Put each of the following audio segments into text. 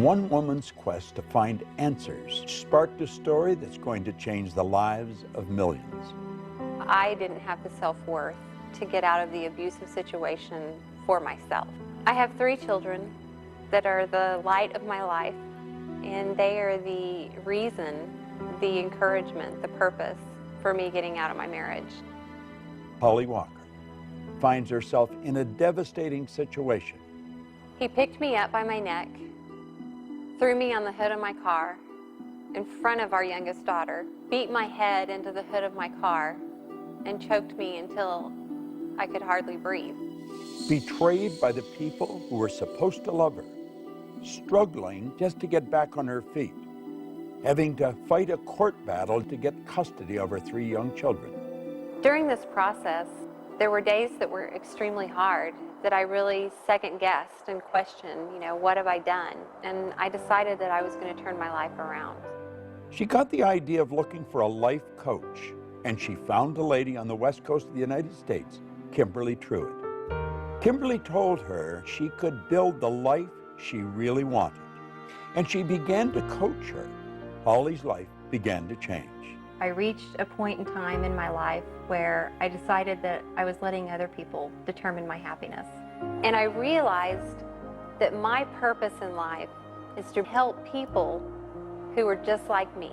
one woman's quest to find answers sparked a story that's going to change the lives of millions. I didn't have the self-worth to get out of the abusive situation for myself. I have 3 children that are the light of my life, and they are the reason, the encouragement, the purpose for me getting out of my marriage. Holly Walker finds herself in a devastating situation. He picked me up by my neck, threw me on the hood of my car in front of our youngest daughter, beat my head into the hood of my car, and choked me until I could hardly breathe. Betrayed by the people who were supposed to love her, struggling just to get back on her feet, having to fight a court battle to get custody of her 3 young children. During this process, there were days that were extremely hard, that I really second-guessed and questioned, what have I done? And I decided that I was going to turn my life around. She got the idea of looking for a life coach, and she found a lady on the west coast of the United States, Kimberly Truitt. Kimberly told her she could build the life she really wanted, and she began to coach her. Holly's life began to change. I reached a point in time in my life where I decided that I was letting other people determine my happiness. And I realized that my purpose in life is to help people who are just like me.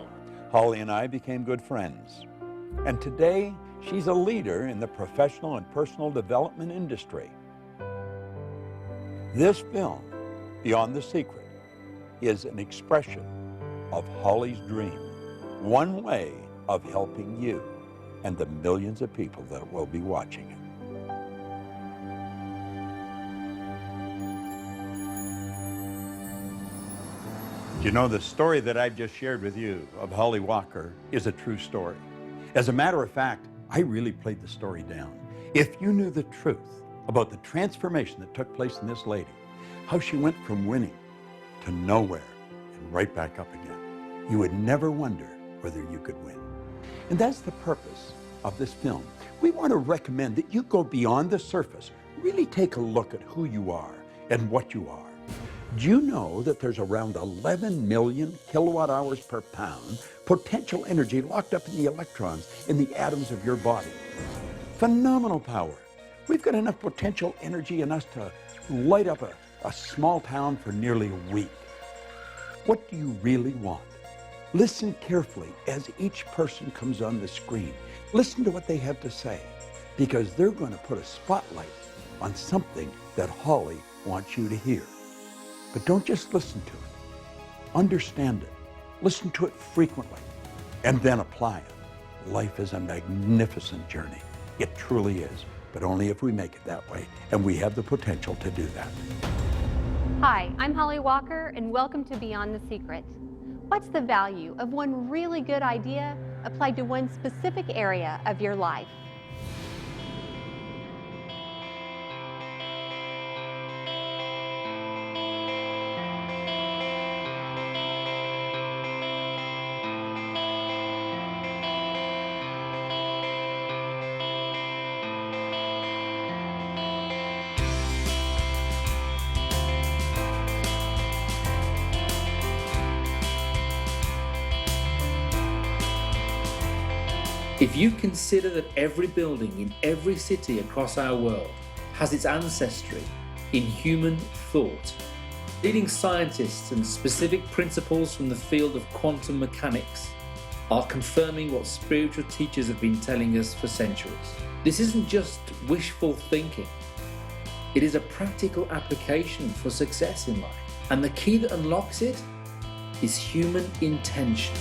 Holly and I became good friends, and today she's a leader in the professional and personal development industry. This film, Beyond the Secret, is an expression of Holly's dream, one way of helping you and the millions of people that will be watching it. You know, the story that I've just shared with you of Holly Walker is a true story. As a matter of fact, I really played the story down. If you knew the truth about the transformation that took place in this lady, how she went from winning to nowhere and right back up again, you would never wonder whether you could win. And that's the purpose of this film. We want to recommend that you go beyond the surface, really take a look at who you are and what you are. Do you know that there's around 11 million kilowatt hours per pound potential energy locked up in the electrons in the atoms of your body? Phenomenal power. We've got enough potential energy in us to light up a small town for nearly a week. What do you really want? Listen carefully as each person comes on the screen. Listen to what they have to say, because they're going to put a spotlight on something that Holly wants you to hear. But don't just listen to it. Understand it. Listen to it frequently, and then apply it. Life is a magnificent journey. It truly is, but only if we make it that way, and we have the potential to do that. Hi, I'm Holly Walker, and welcome to Beyond the Secret. What's the value of one really good idea applied to one specific area of your life? If you consider that every building in every city across our world has its ancestry in human thought, leading scientists and specific principles from the field of quantum mechanics are confirming what spiritual teachers have been telling us for centuries. This isn't just wishful thinking. It is a practical application for success in life. And the key that unlocks it is human intention.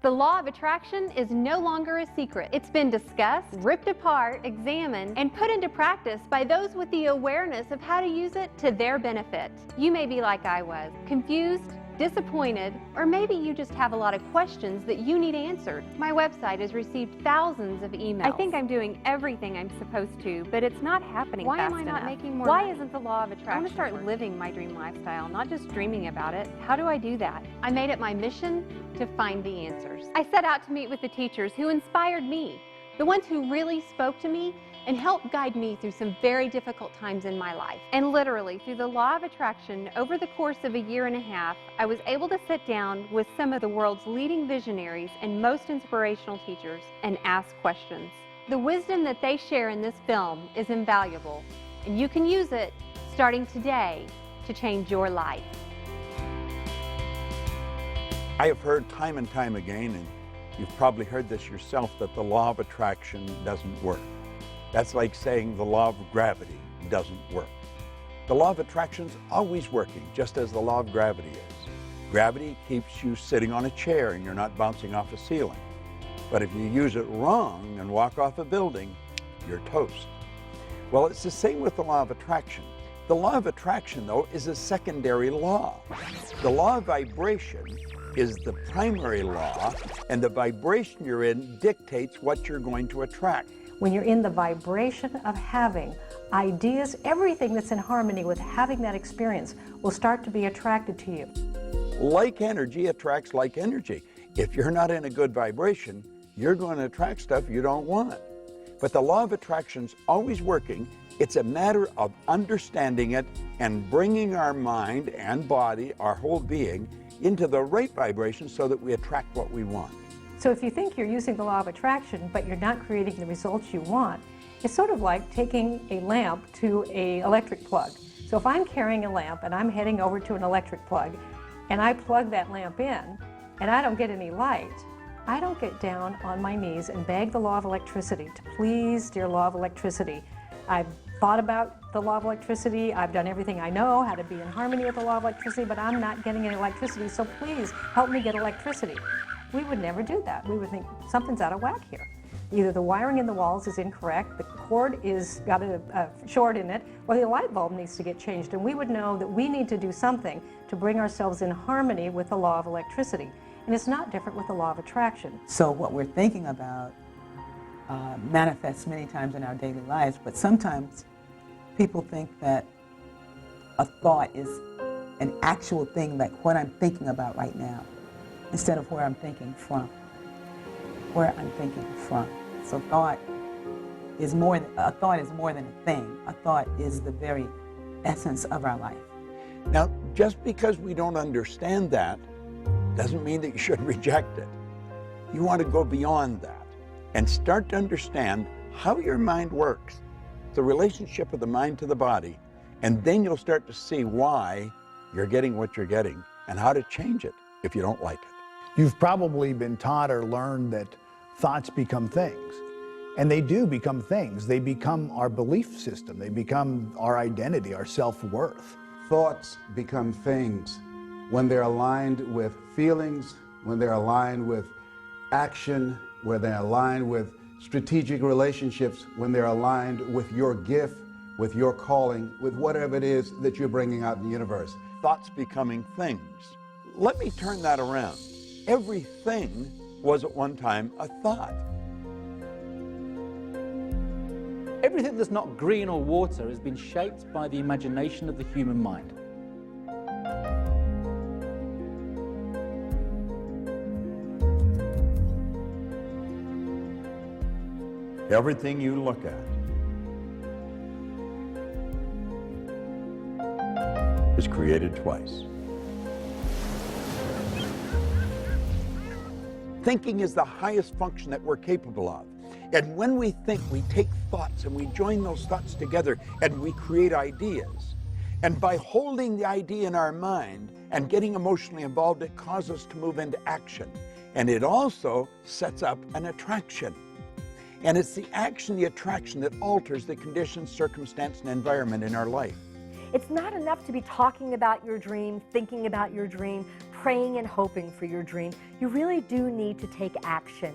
The law of attraction is no longer a secret. It's been discussed, ripped apart, examined, and put into practice by those with the awareness of how to use it to their benefit. You may be like I was, confused, disappointed, or maybe you just have a lot of questions that you need answered. My website has received thousands of emails. I think I'm doing everything I'm supposed to, but it's not happening fast enough. Why am I not making more money? Why isn't the law of attraction? I want to start living my dream lifestyle, not just dreaming about it. How do I do that? I made it my mission to find the answers. I set out to meet with the teachers who inspired me, the ones who really spoke to me and helped guide me through some very difficult times in my life. And literally, through the law of attraction, over the course of a year and a half, I was able to sit down with some of the world's leading visionaries and most inspirational teachers and ask questions. The wisdom that they share in this film is invaluable, and you can use it starting today to change your life. I have heard time and time again, and you've probably heard this yourself, that the law of attraction doesn't work. That's like saying the law of gravity doesn't work. The law of attraction is always working, just as the law of gravity is. Gravity keeps you sitting on a chair and you're not bouncing off a ceiling. But if you use it wrong and walk off a building, you're toast. Well, it's the same with the law of attraction. The law of attraction, though, is a secondary law. The law of vibration is the primary law, and the vibration you're in dictates what you're going to attract. When you're in the vibration of having ideas, everything that's in harmony with having that experience will start to be attracted to you. Like energy attracts like energy. If you're not in a good vibration, you're going to attract stuff you don't want. But the law of attraction's always working. It's a matter of understanding it and bringing our mind and body, our whole being, into the right vibration so that we attract what we want. So if you think you're using the law of attraction, but you're not creating the results you want, it's sort of like taking a lamp to an electric plug. So if I'm carrying a lamp and I'm heading over to an electric plug, and I plug that lamp in, and I don't get any light, I don't get down on my knees and beg the law of electricity to please, dear law of electricity. I've thought about the law of electricity, I've done everything I know, how to be in harmony with the law of electricity, but I'm not getting any electricity, so please help me get electricity. We would never do that. We would think something's out of whack here. Either the wiring in the walls is incorrect, the cord is got a short in it, or the light bulb needs to get changed. And we would know that we need to do something to bring ourselves in harmony with the law of electricity. And it's not different with the law of attraction. So what we're thinking about manifests many times in our daily lives, but sometimes people think that a thought is an actual thing, like what I'm thinking about right now, instead of where I'm thinking from. Where I'm thinking from. So thought is more than a thing. A thought is the very essence of our life. Now, just because we don't understand that doesn't mean that you should reject it. You want to go beyond that and start to understand how your mind works, the relationship of the mind to the body, and then you'll start to see why you're getting what you're getting and how to change it if you don't like it. You've probably been taught or learned that thoughts become things. And they do become things. They become our belief system. They become our identity, our self-worth. Thoughts become things when they're aligned with feelings, when they're aligned with action, when they're aligned with strategic relationships, when they're aligned with your gift, with your calling, with whatever it is that you're bringing out in the universe. Thoughts becoming things. Let me turn that around. Everything was at one time a thought. Everything that's not green or water has been shaped by the imagination of the human mind. Everything you look at is created twice. Thinking is the highest function that we're capable of. And when we think, we take thoughts and we join those thoughts together and we create ideas. And by holding the idea in our mind and getting emotionally involved, it causes us to move into action. And it also sets up an attraction. And it's the action, the attraction that alters the conditions, circumstance, and environment in our life. It's not enough to be talking about your dream, thinking about your dream, praying and hoping for your dream. You really do need to take action.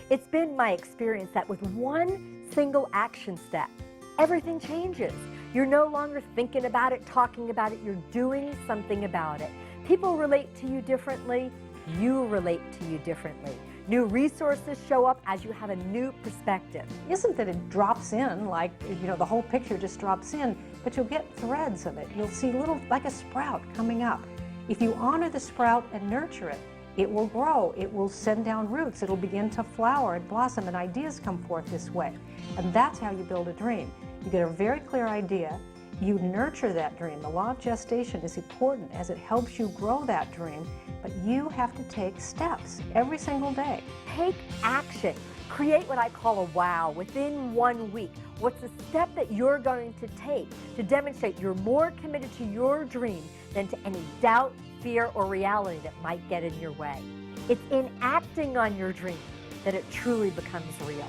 It's been my experience that with one single action step, everything changes. You're no longer thinking about it, talking about it, you're doing something about it. People relate to you differently. You relate to you differently. New resources show up as you have a new perspective. Isn't that it drops in, like, the whole picture just drops in, but you'll get threads of it. You'll see little, like a sprout coming up. If you honor the sprout and nurture it, it will grow, it will send down roots, it'll begin to flower and blossom, and ideas come forth this way. And that's how you build a dream. You get a very clear idea, you nurture that dream. The law of gestation is important as it helps you grow that dream, but you have to take steps every single day. Take action. Create what I call a wow within 1 week. What's the step that you're going to take to demonstrate you're more committed to your dream than to any doubt, fear, or reality that might get in your way? It's in acting on your dream that it truly becomes real.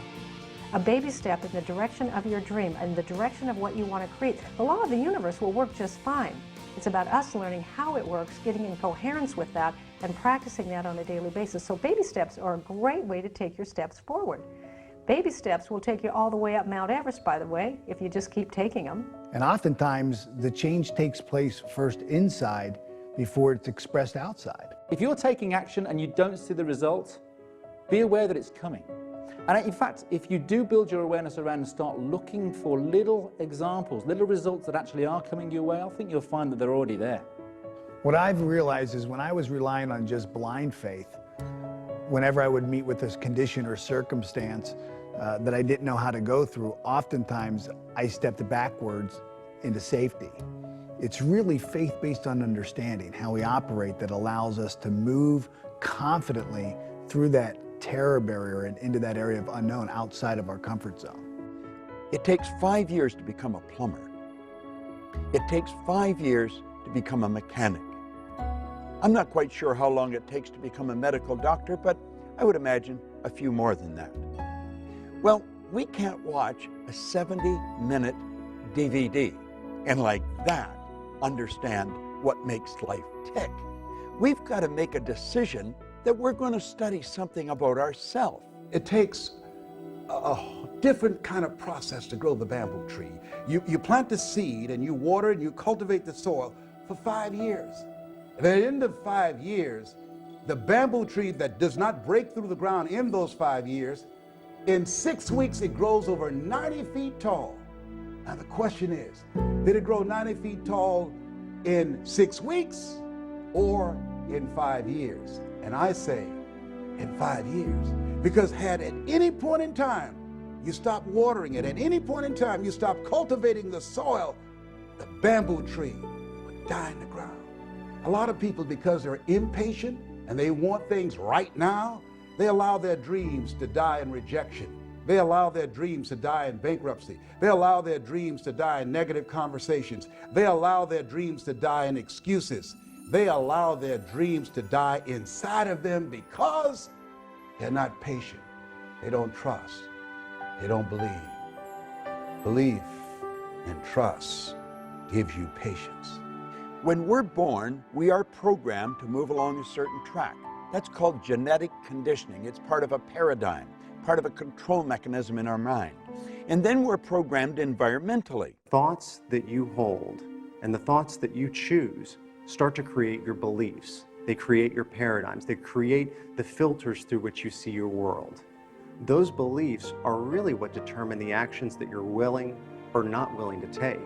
A baby step in the direction of your dream and the direction of what you want to create. The law of the universe will work just fine. It's about us learning how it works, getting in coherence with that, and practicing that on a daily basis. So baby steps are a great way to take your steps forward. Baby steps will take you all the way up Mount Everest, by the way, if you just keep taking them. And oftentimes, the change takes place first inside before it's expressed outside. If you're taking action and you don't see the result, be aware that it's coming. And in fact, if you do build your awareness around and start looking for little examples, little results that actually are coming your way, I think you'll find that they're already there. What I've realized is when I was relying on just blind faith, whenever I would meet with this condition or circumstance that I didn't know how to go through, oftentimes I stepped backwards into safety. It's really faith based on understanding how we operate that allows us to move confidently through that terror barrier and into that area of unknown outside of our comfort zone. It takes 5 years to become a plumber. It takes 5 years to become a mechanic. I'm not quite sure how long it takes to become a medical doctor, but I would imagine a few more than that. Well, we can't watch a 70-minute DVD and like that understand what makes life tick. We've got to make a decision that we're going to study something about ourselves. It takes a different kind of process to grow the bamboo tree. You plant the seed and you water and you cultivate the soil for 5 years. And at the end of 5 years, the bamboo tree that does not break through the ground in those 5 years, in 6 weeks it grows over 90 feet tall. Now the question is, did it grow 90 feet tall in 6 weeks or in 5 years? And I say in 5 years, because had at any point in time you stop watering it, at any point in time you stop cultivating the soil, the bamboo tree would die in the ground. A lot of people, because they're impatient and they want things right now, they allow their dreams to die in rejection. They allow their dreams to die in bankruptcy. They allow their dreams to die in negative conversations. They allow their dreams to die in excuses. They allow their dreams to die inside of them because they're not patient. They don't trust. They don't believe. Belief and trust gives you patience. When we're born, we are programmed to move along a certain track. That's called genetic conditioning. It's part of a paradigm, part of a control mechanism in our mind. And then we're programmed environmentally. Thoughts that you hold and the thoughts that you choose start to create your beliefs. They create your paradigms. They create the filters through which you see your world. Those beliefs are really what determine the actions that you're willing or not willing to take.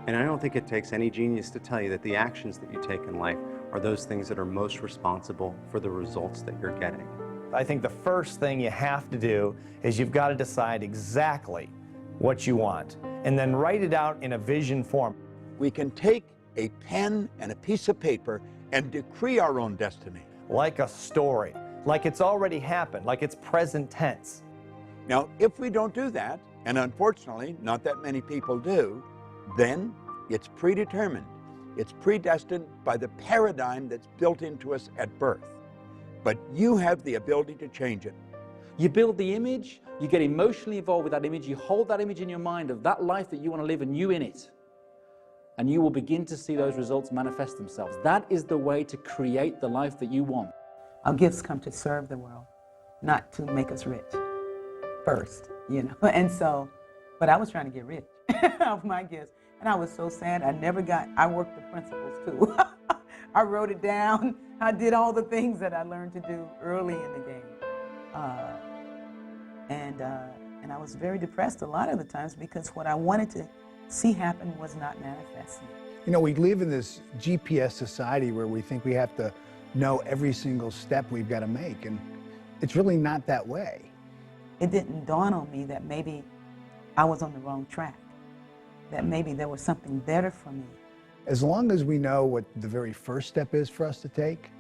And I don't think it takes any genius to tell you that the actions that you take in life are those things that are most responsible for the results that you're getting. I think the first thing you have to do is you've got to decide exactly what you want and then write it out in a vision form. We can take a pen and a piece of paper and decree our own destiny. Like a story, like it's already happened, like it's present tense. Now, if we don't do that, and unfortunately not that many people do, then it's predetermined. It's predestined by the paradigm that's built into us at birth. But you have the ability to change it. You build the image, you get emotionally involved with that image, you hold that image in your mind of that life that you want to live and you in it. And you will begin to see those results manifest themselves. That is the way to create the life that you want. Our gifts come to serve the world, not to make us rich first, And so, but I was trying to get rich off my gifts. And I was so sad. I worked the principles too. I wrote it down. I did all the things that I learned to do early in the game. And I was very depressed a lot of the times because what I wanted to see happen was not manifesting. You know, we live in this GPS society where we think we have to know every single step we've got to make, and it's really not that way. It didn't dawn on me that maybe I was on the wrong track, that maybe there was something better for me. As long as we know what the very first step is for us to take,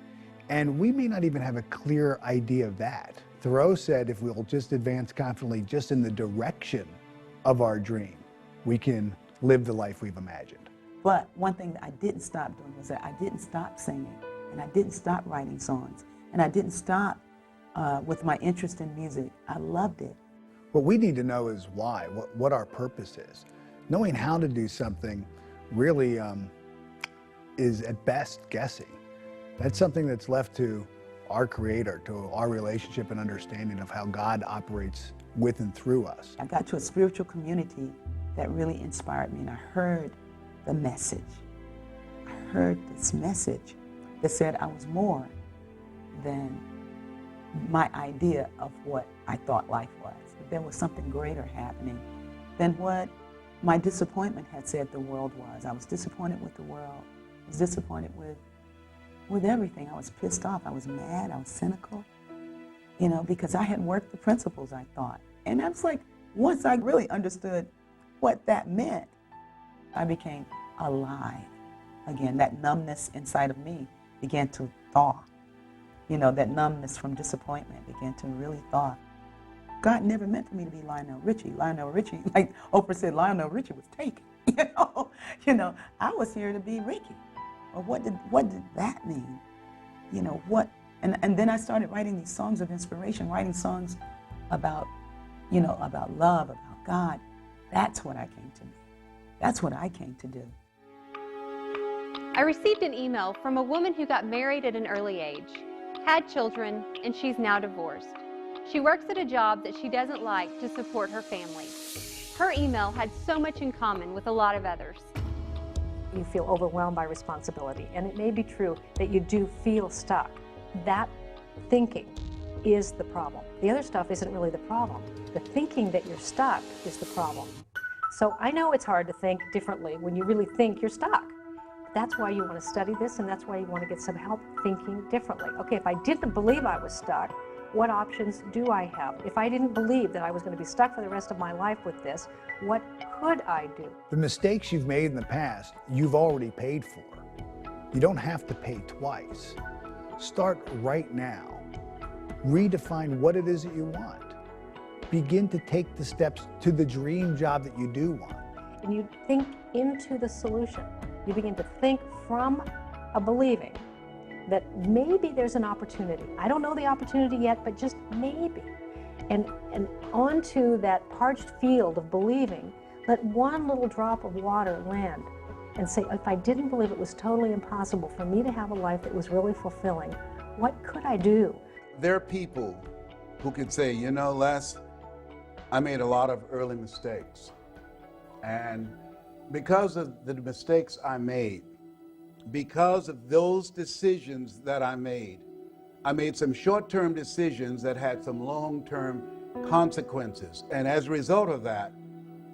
and we may not even have a clear idea of that. Thoreau said if we'll just advance confidently just in the direction of our dream, we can live the life we've imagined. But one thing that I didn't stop doing was that I didn't stop singing, and I didn't stop writing songs, and I didn't stop with my interest in music. I loved it. What we need to know is why, what our purpose is. Knowing how to do something really is at best guessing. That's something that's left to our Creator, to our relationship and understanding of how God operates with and through us. I got to a spiritual community that really inspired me, and I heard the message. I heard this message that said I was more than my idea of what I thought life was. That there was something greater happening than what my disappointment had said the world was. I was disappointed with the world. I was disappointed with everything. I was pissed off. I was mad. I was cynical, you know, because I hadn't worked the principles, I thought. And I was like, once I really understood what that meant, I became alive again. That numbness inside of me began to thaw. You know, that numbness from disappointment began to really thaw. God never meant for me to be Lionel Richie. Lionel Richie, like Oprah said, Lionel Richie was taken. You know, I was here to be Ricky. Or what did that mean? You know, what, and then I started writing these songs of inspiration, writing songs about, you know, about love, about God. That's what I came to do. That's what I came to do. I received an email from a woman who got married at an early age, had children, and she's now divorced. She works at a job that she doesn't like to support her family. Her email had so much in common with a lot of others. You feel overwhelmed by responsibility, and it may be true that you do feel stuck. That thinking is the problem. The other stuff isn't really the problem. The thinking that you're stuck is the problem. So I know it's hard to think differently when you really think you're stuck. That's why you want to study this, and that's why you want to get some help thinking differently. Okay, if I didn't believe I was stuck, what options do I have? If I didn't believe that I was going to be stuck for the rest of my life with this, what could I do? The mistakes you've made in the past, you've already paid for. You don't have to pay twice. Start right now. Redefine what it is that you want. Begin to take the steps to the dream job that you do want. And you think into the solution. You begin to think from a believing that maybe there's an opportunity. I don't know the opportunity yet, but just maybe. And onto that parched field of believing, let one little drop of water land and say, if I didn't believe it was totally impossible for me to have a life that was really fulfilling, what could I do? There are people who could say, you know, Les, I made a lot of early mistakes. And because of the mistakes I made, because of those decisions that I made some short-term decisions that had some long-term consequences. And as a result of that,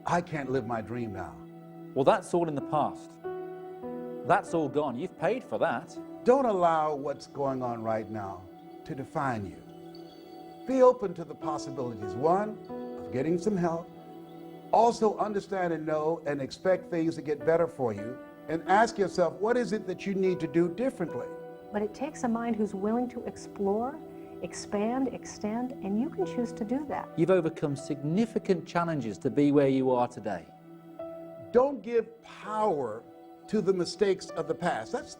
I can't live my dream now. Well, that's all in the past. That's all gone. You've paid for that. Don't allow what's going on right now to define you. Be open to the possibilities. One, of getting some help. Also understand and know and expect things to get better for you. And ask yourself, what is it that you need to do differently? But it takes a mind who's willing to explore, expand, extend, and you can choose to do that. You've overcome significant challenges to be where you are today. Don't give power to the mistakes of the past. That's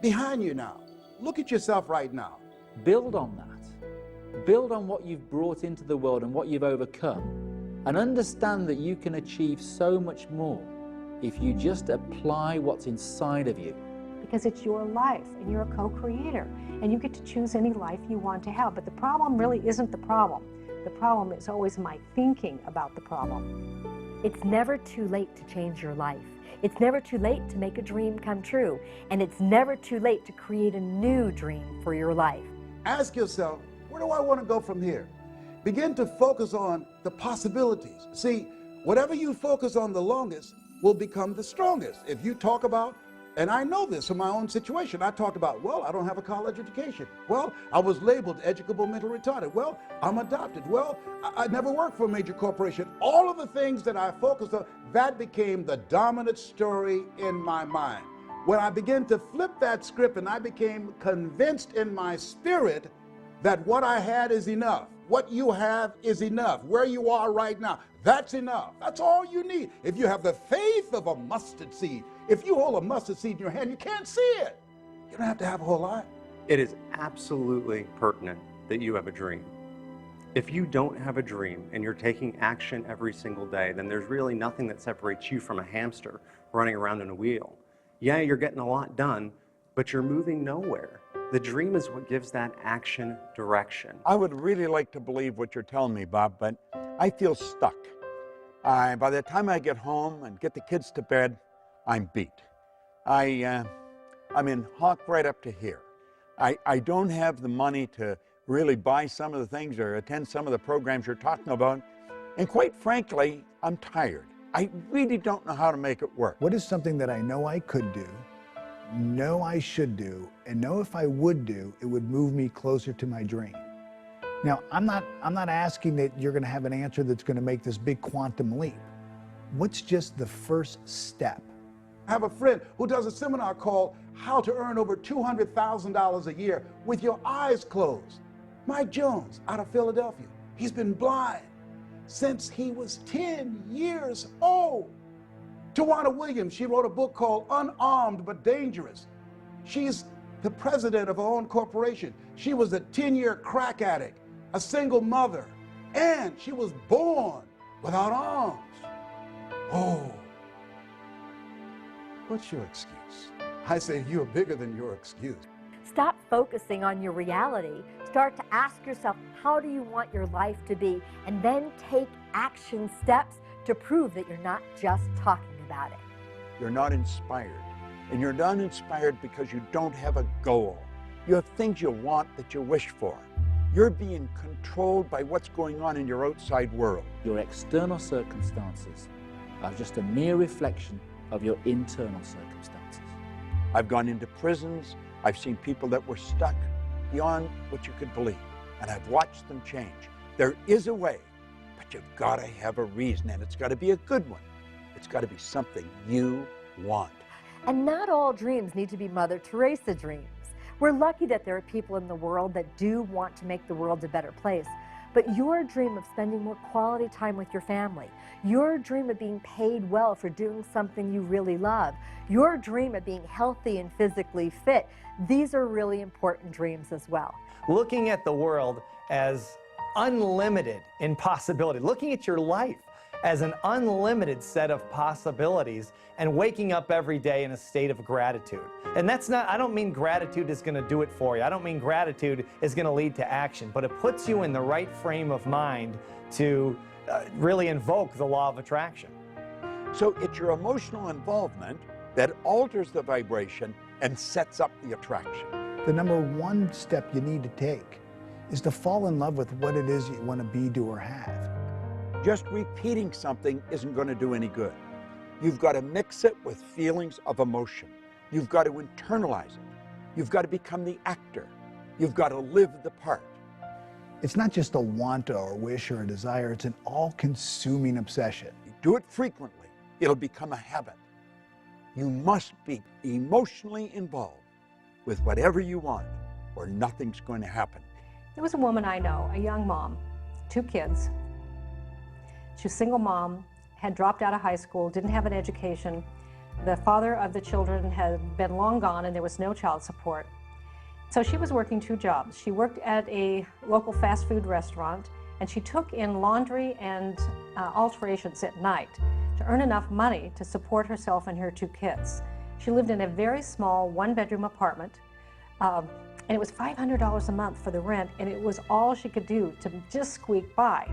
behind you now. Look at yourself right now. Build on that. Build on what you've brought into the world and what you've overcome, and understand that you can achieve so much more if you just apply what's inside of you. Because it's your life, and you're a co-creator, and you get to choose any life you want to have. But the problem really isn't the problem. The problem is always my thinking about the problem. It's never too late to change your life. It's never too late to make a dream come true, and it's never too late to create a new dream for your life. Ask yourself, where do I want to go from here? Begin to focus on the possibilities. See, whatever you focus on the longest will become the strongest. If you talk about, and I know this from my own situation, I talked about, well, I don't have a college education. Well, I was labeled educable mental retarded. Well, I'm adopted. Well, I never worked for a major corporation. All of the things that I focused on, that became the dominant story in my mind. When I began to flip that script and I became convinced in my spirit that what I had is enough. What you have is enough. Where you are right now, that's enough. That's all you need. If you have the faith of a mustard seed, if you hold a mustard seed in your hand, you can't see it. You don't have to have a whole lot. It is absolutely pertinent that you have a dream. If you don't have a dream and you're taking action every single day, then there's really nothing that separates you from a hamster running around in a wheel. Yeah, you're getting a lot done, but you're moving nowhere. The dream is what gives that action direction. I would really like to believe what you're telling me, Bob, but I feel stuck. By the time I get home and get the kids to bed, I'm beat. I'm in hock right up to here. I don't have the money to really buy some of the things or attend some of the programs you're talking about. And quite frankly, I'm tired. I really don't know how to make it work. What is something that I know I could do, know I should do, and know if I would do, it would move me closer to my dream? Now, I'm not asking that you're going to have an answer that's going to make this big quantum leap. What's just the first step? I have a friend who does a seminar called How to Earn Over $200,000 a Year with Your Eyes Closed. Mike Jones out of Philadelphia. He's been blind since he was 10 years old. Tawana Williams, she wrote a book called Unarmed But Dangerous. She's the president of her own corporation. She was a 10-year crack addict, a single mother, and she was born without arms. Oh, what's your excuse? I say you're bigger than your excuse. Stop focusing on your reality. Start to ask yourself, how do you want your life to be? And then take action steps to prove that you're not just talking about it. You're not inspired. And you're not inspired because you don't have a goal. You have things you want that you wish for. You're being controlled by what's going on in your outside world. Your external circumstances are just a mere reflection of your internal circumstances. I've gone into prisons. I've seen people that were stuck beyond what you could believe, and I've watched them change. There is a way, but you've got to have a reason, and it's got to be a good one. It's got to be something you want. And not all dreams need to be Mother Teresa dreams. We're lucky that there are people in the world that do want to make the world a better place. But your dream of spending more quality time with your family, your dream of being paid well for doing something you really love, your dream of being healthy and physically fit, these are really important dreams as well. Looking at the world as unlimited in possibility, looking at your life as an unlimited set of possibilities, and waking up every day in a state of gratitude. And that's not, I don't mean gratitude is going to do it for you. I don't mean gratitude is going to lead to action, but it puts you in the right frame of mind to really invoke the law of attraction. So it's your emotional involvement that alters the vibration and sets up the attraction. The number one step you need to take is to fall in love with what it is you want to be, do, or have. Just repeating something isn't going to do any good. You've got to mix it with feelings of emotion. You've got to internalize it. You've got to become the actor. You've got to live the part. It's not just a want or a wish or a desire, it's an all-consuming obsession. You do it frequently, it'll become a habit. You must be emotionally involved with whatever you want, or nothing's going to happen. There was a woman I know, a young mom, 2 kids. She was a single mom, had dropped out of high school, didn't have an education. The father of the children had been long gone and there was no child support. So she was working 2 jobs. She worked at a local fast food restaurant and she took in laundry and alterations at night to earn enough money to support herself and her 2 kids. She lived in a very small 1-bedroom apartment and it was $500 a month for the rent, and it was all she could do to just squeak by.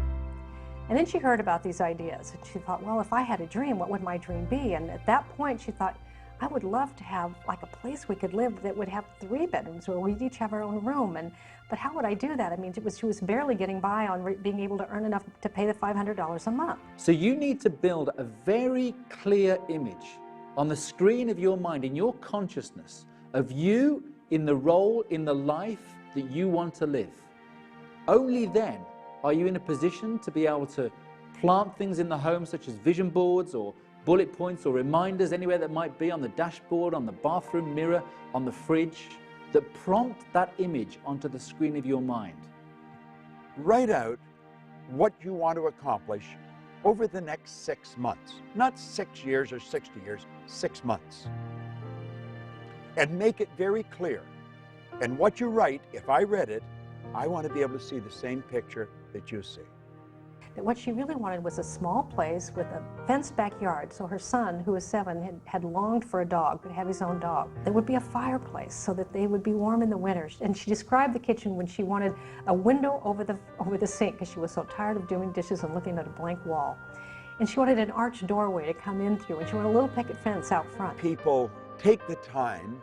And then she heard about these ideas, and she thought, well, if I had a dream, what would my dream be? And at that point, she thought, I would love to have like a place we could live that would have 3 bedrooms where we'd each have our own room. But how would I do that? I mean, she was barely getting by on being able to earn enough to pay the $500 a month. So you need to build a very clear image on the screen of your mind, in your consciousness, of you in the role, in the life that you want to live. Only then are you in a position to be able to plant things in the home, such as vision boards or bullet points or reminders anywhere that might be on the dashboard, on the bathroom mirror, on the fridge, that prompt that image onto the screen of your mind. Write out what you want to accomplish over the next 6 months. Not 6 years or 60 years, 6 months. And make it very clear. And what you write, if I read it, I want to be able to see the same picture that you see. That what she really wanted was a small place with a fenced backyard, so her son, who was 7, had longed for a dog, could have his own dog. There would be a fireplace so that they would be warm in the winter. And she described the kitchen when she wanted a window over the sink, because she was so tired of doing dishes and looking at a blank wall. And she wanted an arched doorway to come in through, and she wanted a little picket fence out front. People take the time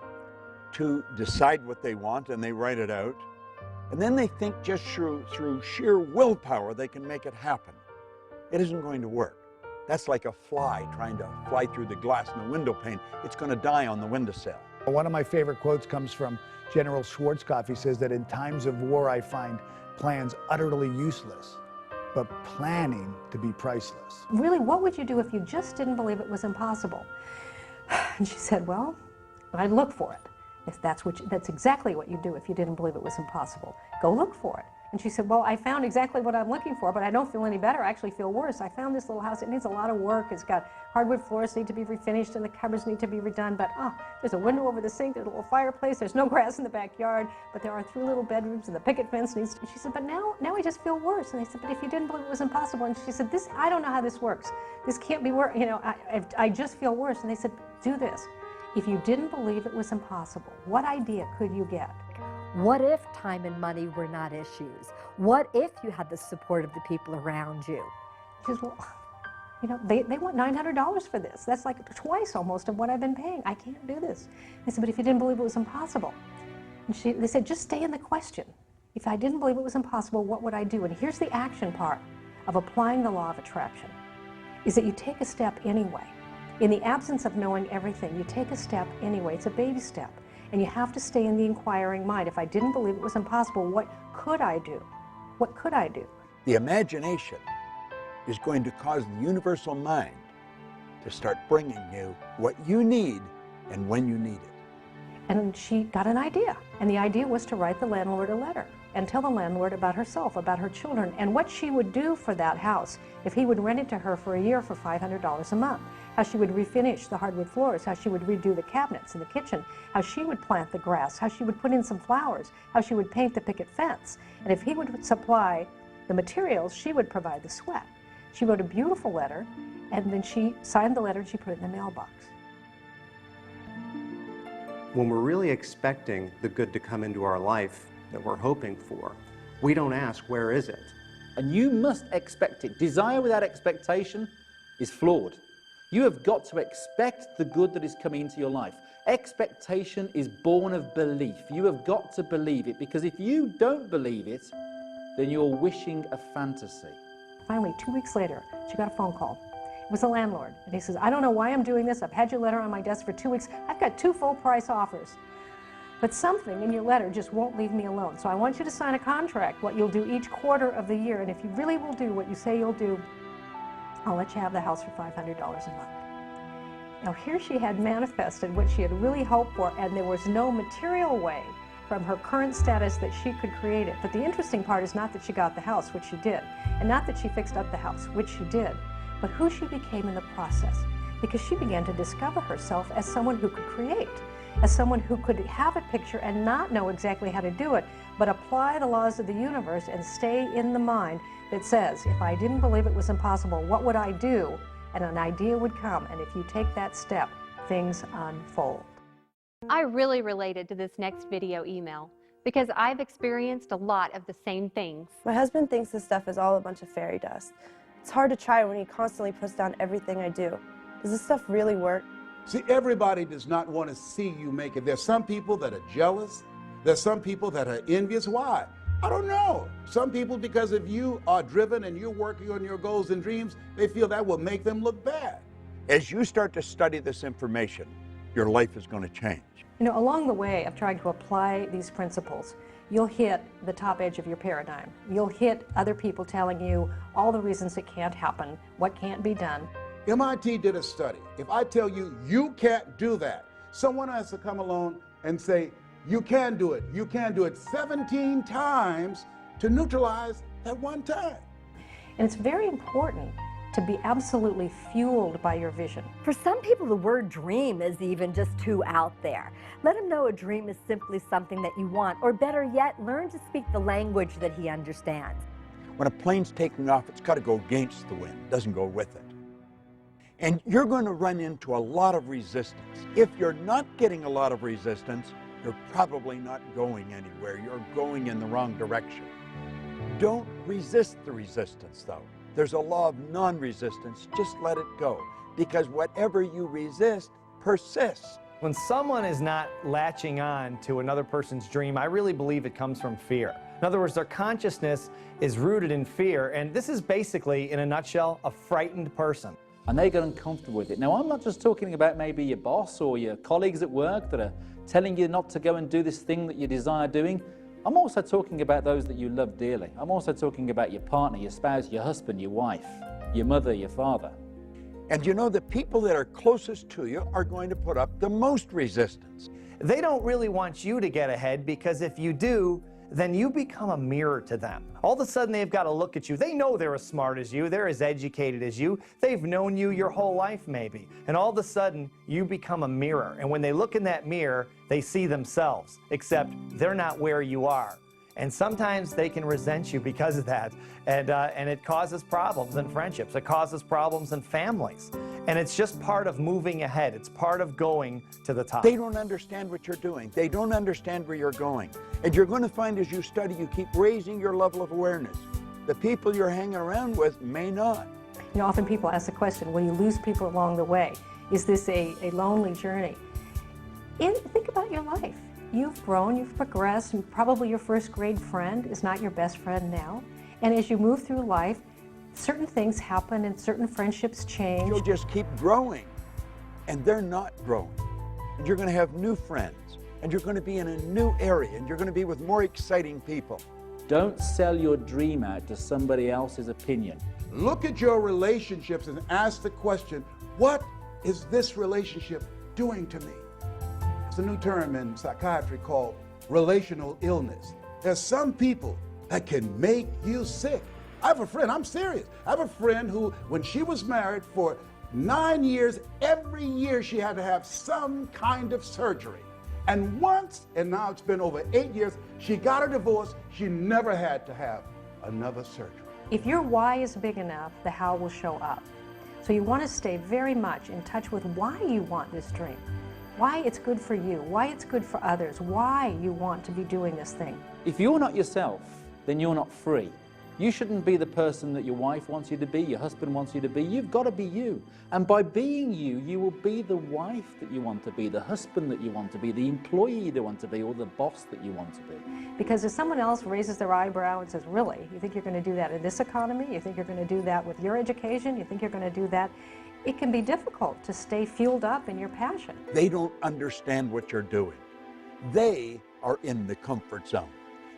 to decide what they want, and they write it out. And then they think just through sheer willpower they can make it happen. It isn't going to work. That's like a fly trying to fly through the glass in the window pane. It's going to die on the windowsill. One of my favorite quotes comes from General Schwarzkopf. He says that in times of war, I find plans utterly useless, but planning to be priceless. Really, what would you do if you just didn't believe it was impossible? And she said, well, I'd look for it. If that's exactly what you do if you didn't believe it was impossible. Go look for it. And she said, well, I found exactly what I'm looking for, but I don't feel any better. I actually feel worse. I found this little house. It needs a lot of work. It's got hardwood floors need to be refinished, and the cupboards need to be redone. But there's a window over the sink. There's a little fireplace. There's no grass in the backyard, but there are 3 little bedrooms, and the picket fence needs. And she said, but now I just feel worse. And they said, but if you didn't believe it was impossible. And she said, I don't know how this works. This can't be work. You know, I just feel worse. And they said, do this. If you didn't believe it was impossible, what idea could you get? What if time and money were not issues? What if you had the support of the people around you? She says, well, you know, they want $900 for this. That's like twice almost of what I've been paying. I can't do this. They said, but if you didn't believe it was impossible. And they said, just stay in the question. If I didn't believe it was impossible, what would I do? And here's the action part of applying the law of attraction, is that you take a step anyway. In the absence of knowing everything, you take a step anyway. It's a baby step. And you have to stay in the inquiring mind. If I didn't believe it was impossible, what could I do? What could I do? The imagination is going to cause the universal mind to start bringing you what you need and when you need it. And she got an idea. And the idea was to write the landlord a letter and tell the landlord about herself, about her children, and what she would do for that house if he would rent it to her for a year for $500 a month. How she would refinish the hardwood floors, how she would redo the cabinets in the kitchen, how she would plant the grass, how she would put in some flowers, how she would paint the picket fence. And if he would supply the materials, she would provide the sweat. She wrote a beautiful letter, and then she signed the letter and she put it in the mailbox. When we're really expecting the good to come into our life that we're hoping for, we don't ask, where is it? And you must expect it. Desire without expectation is flawed. You have got to expect the good that is coming into your life. Expectation is born of belief. You have got to believe it, because if you don't believe it, then you're wishing a fantasy. Finally, 2 weeks later, she got a phone call. It was the landlord, and he says, I don't know why I'm doing this. I've had your letter on my desk for 2 weeks. I've got 2 full-price offers. But something in your letter just won't leave me alone. So I want you to sign a contract, what you'll do each quarter of the year. And if you really will do what you say you'll do, I'll let you have the house for $500 a month. Now here she had manifested what she had really hoped for, and there was no material way from her current status that she could create it. But the interesting part is not that she got the house, which she did, and not that she fixed up the house, which she did, but who she became in the process. Because she began to discover herself as someone who could create, as someone who could have a picture and not know exactly how to do it, but apply the laws of the universe and stay in the mind that says, if I didn't believe it was impossible, what would I do? And an idea would come, and if you take that step, things unfold. I really related to this next video email because I've experienced a lot of the same things. My husband thinks this stuff is all a bunch of fairy dust. It's hard to try when he constantly puts down everything I do. Does this stuff really work? See, everybody does not want to see you make it. There's some people that are jealous. There's some people that are envious. Why? I don't know. Some people, because if you are driven and you're working on your goals and dreams, they feel that will make them look bad. As you start to study this information, your life is going to change. You know, along the way of trying to apply these principles, you'll hit the top edge of your paradigm. You'll hit other people telling you all the reasons it can't happen, what can't be done. MIT did a study. If I tell you, you can't do that, someone has to come along and say, you can do it. You can do it 17 times to neutralize that one time. And it's very important to be absolutely fueled by your vision. For some people, the word dream is even just too out there. Let him know a dream is simply something that you want, or better yet, learn to speak the language that he understands. When a plane's taking off, it's got to go against the wind, it doesn't go with it. And you're going to run into a lot of resistance. If you're not getting a lot of resistance, you're probably not going anywhere. You're going in the wrong direction. Don't resist the resistance, though. There's a law of non-resistance. Just let it go, because whatever you resist persists. When someone is not latching on to another person's dream, I really believe it comes from fear. In other words, their consciousness is rooted in fear, and this is basically, in a nutshell, a frightened person. And they get uncomfortable with it. Now, I'm not just talking about maybe your boss or your colleagues at work that are telling you not to go and do this thing that you desire doing. I'm also talking about those that you love dearly. I'm also talking about your partner, your spouse, your husband, your wife, your mother, your father. And you know, the people that are closest to you are going to put up the most resistance. They don't really want you to get ahead, because if you do, then you become a mirror to them. All of a sudden, they've got to look at you. They know they're as smart as you. They're as educated as you. They've known you your whole life, maybe. And all of a sudden, you become a mirror. And when they look in that mirror, they see themselves, except they're not where you are. And sometimes they can resent you because of that. And it causes problems in friendships. It causes problems in families. And it's just part of moving ahead. It's part of going to the top. They don't understand what you're doing. They don't understand where you're going. And you're going to find as you study, you keep raising your level of awareness. The people you're hanging around with may not. You know, often people ask the question, will you lose people along the way? Is this a lonely journey? Think about your life. You've grown, you've progressed, and probably your first grade friend is not your best friend now. And as you move through life, certain things happen and certain friendships change. You'll just keep growing, and they're not growing. And you're going to have new friends, and you're going to be in a new area, and you're going to be with more exciting people. Don't sell your dream out to somebody else's opinion. Look at your relationships and ask the question, what is this relationship doing to me? It's a new term in psychiatry called relational illness. There's some people that can make you sick. I have a friend, I'm serious. I have a friend who, when she was married for 9 years, every year she had to have some kind of surgery. And once, and now it's been over 8 years, she got a divorce. She never had to have another surgery. If your why is big enough, the how will show up. So you want to stay very much in touch with why you want this dream, why it's good for you, why it's good for others, why you want to be doing this thing. If you're not yourself, then you're not free. You shouldn't be the person that your wife wants you to be, your husband wants you to be. You've got to be you. And by being you, you will be the wife that you want to be, the husband that you want to be, the employee you want to be, or the boss that you want to be. Because if someone else raises their eyebrow and says, really, you think you're going to do that in this economy? You think you're going to do that with your education? You think you're going to do that? It can be difficult to stay fueled up in your passion. They don't understand what you're doing. They are in the comfort zone.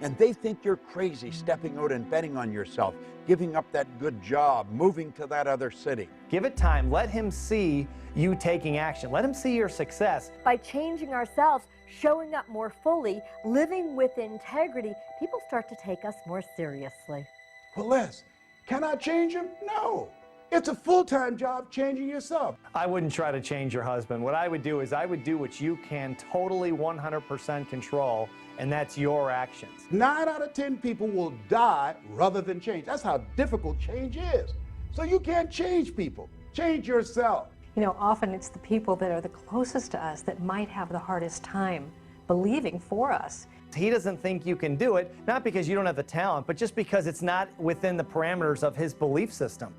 And they think you're crazy stepping out and betting on yourself, giving up that good job, moving to that other city. Give it time. Let him see you taking action. Let him see your success. By changing ourselves, showing up more fully, living with integrity, people start to take us more seriously. Well, Les, can I change him? No. It's a full-time job changing yourself. I wouldn't try to change your husband. What I would do is I would do what you can totally 100% control, and that's your actions. 9 out of 10 people will die rather than change. That's how difficult change is. So you can't change people. Change yourself. You know, often it's the people that are the closest to us that might have the hardest time believing for us. He doesn't think you can do it, not because you don't have the talent, but just because it's not within the parameters of his belief system.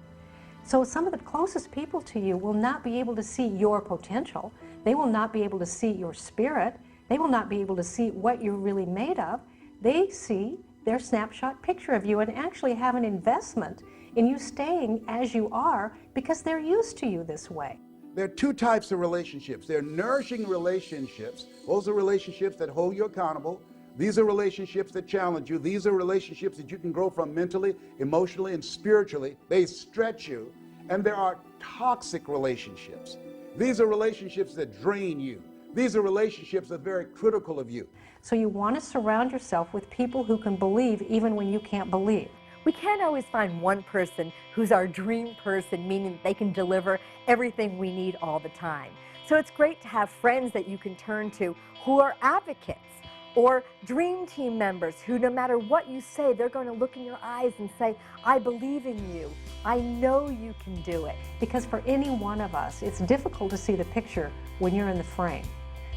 So some of the closest people to you will not be able to see your potential. They will not be able to see your spirit. They will not be able to see what you're really made of. They see their snapshot picture of you and actually have an investment in you staying as you are because they're used to you this way. There are two types of relationships. There are nourishing relationships. Those are relationships that hold you accountable. These are relationships that challenge you. These are relationships that you can grow from mentally, emotionally, and spiritually. They stretch you. And there are toxic relationships. These are relationships that drain you. These are relationships that are very critical of you. So you want to surround yourself with people who can believe even when you can't believe. We can't always find one person who's our dream person, meaning they can deliver everything we need all the time. So it's great to have friends that you can turn to who are advocates, or dream team members who, no matter what you say, they're going to look in your eyes and say, I believe in you. I know you can do it. Because for any one of us, it's difficult to see the picture when you're in the frame.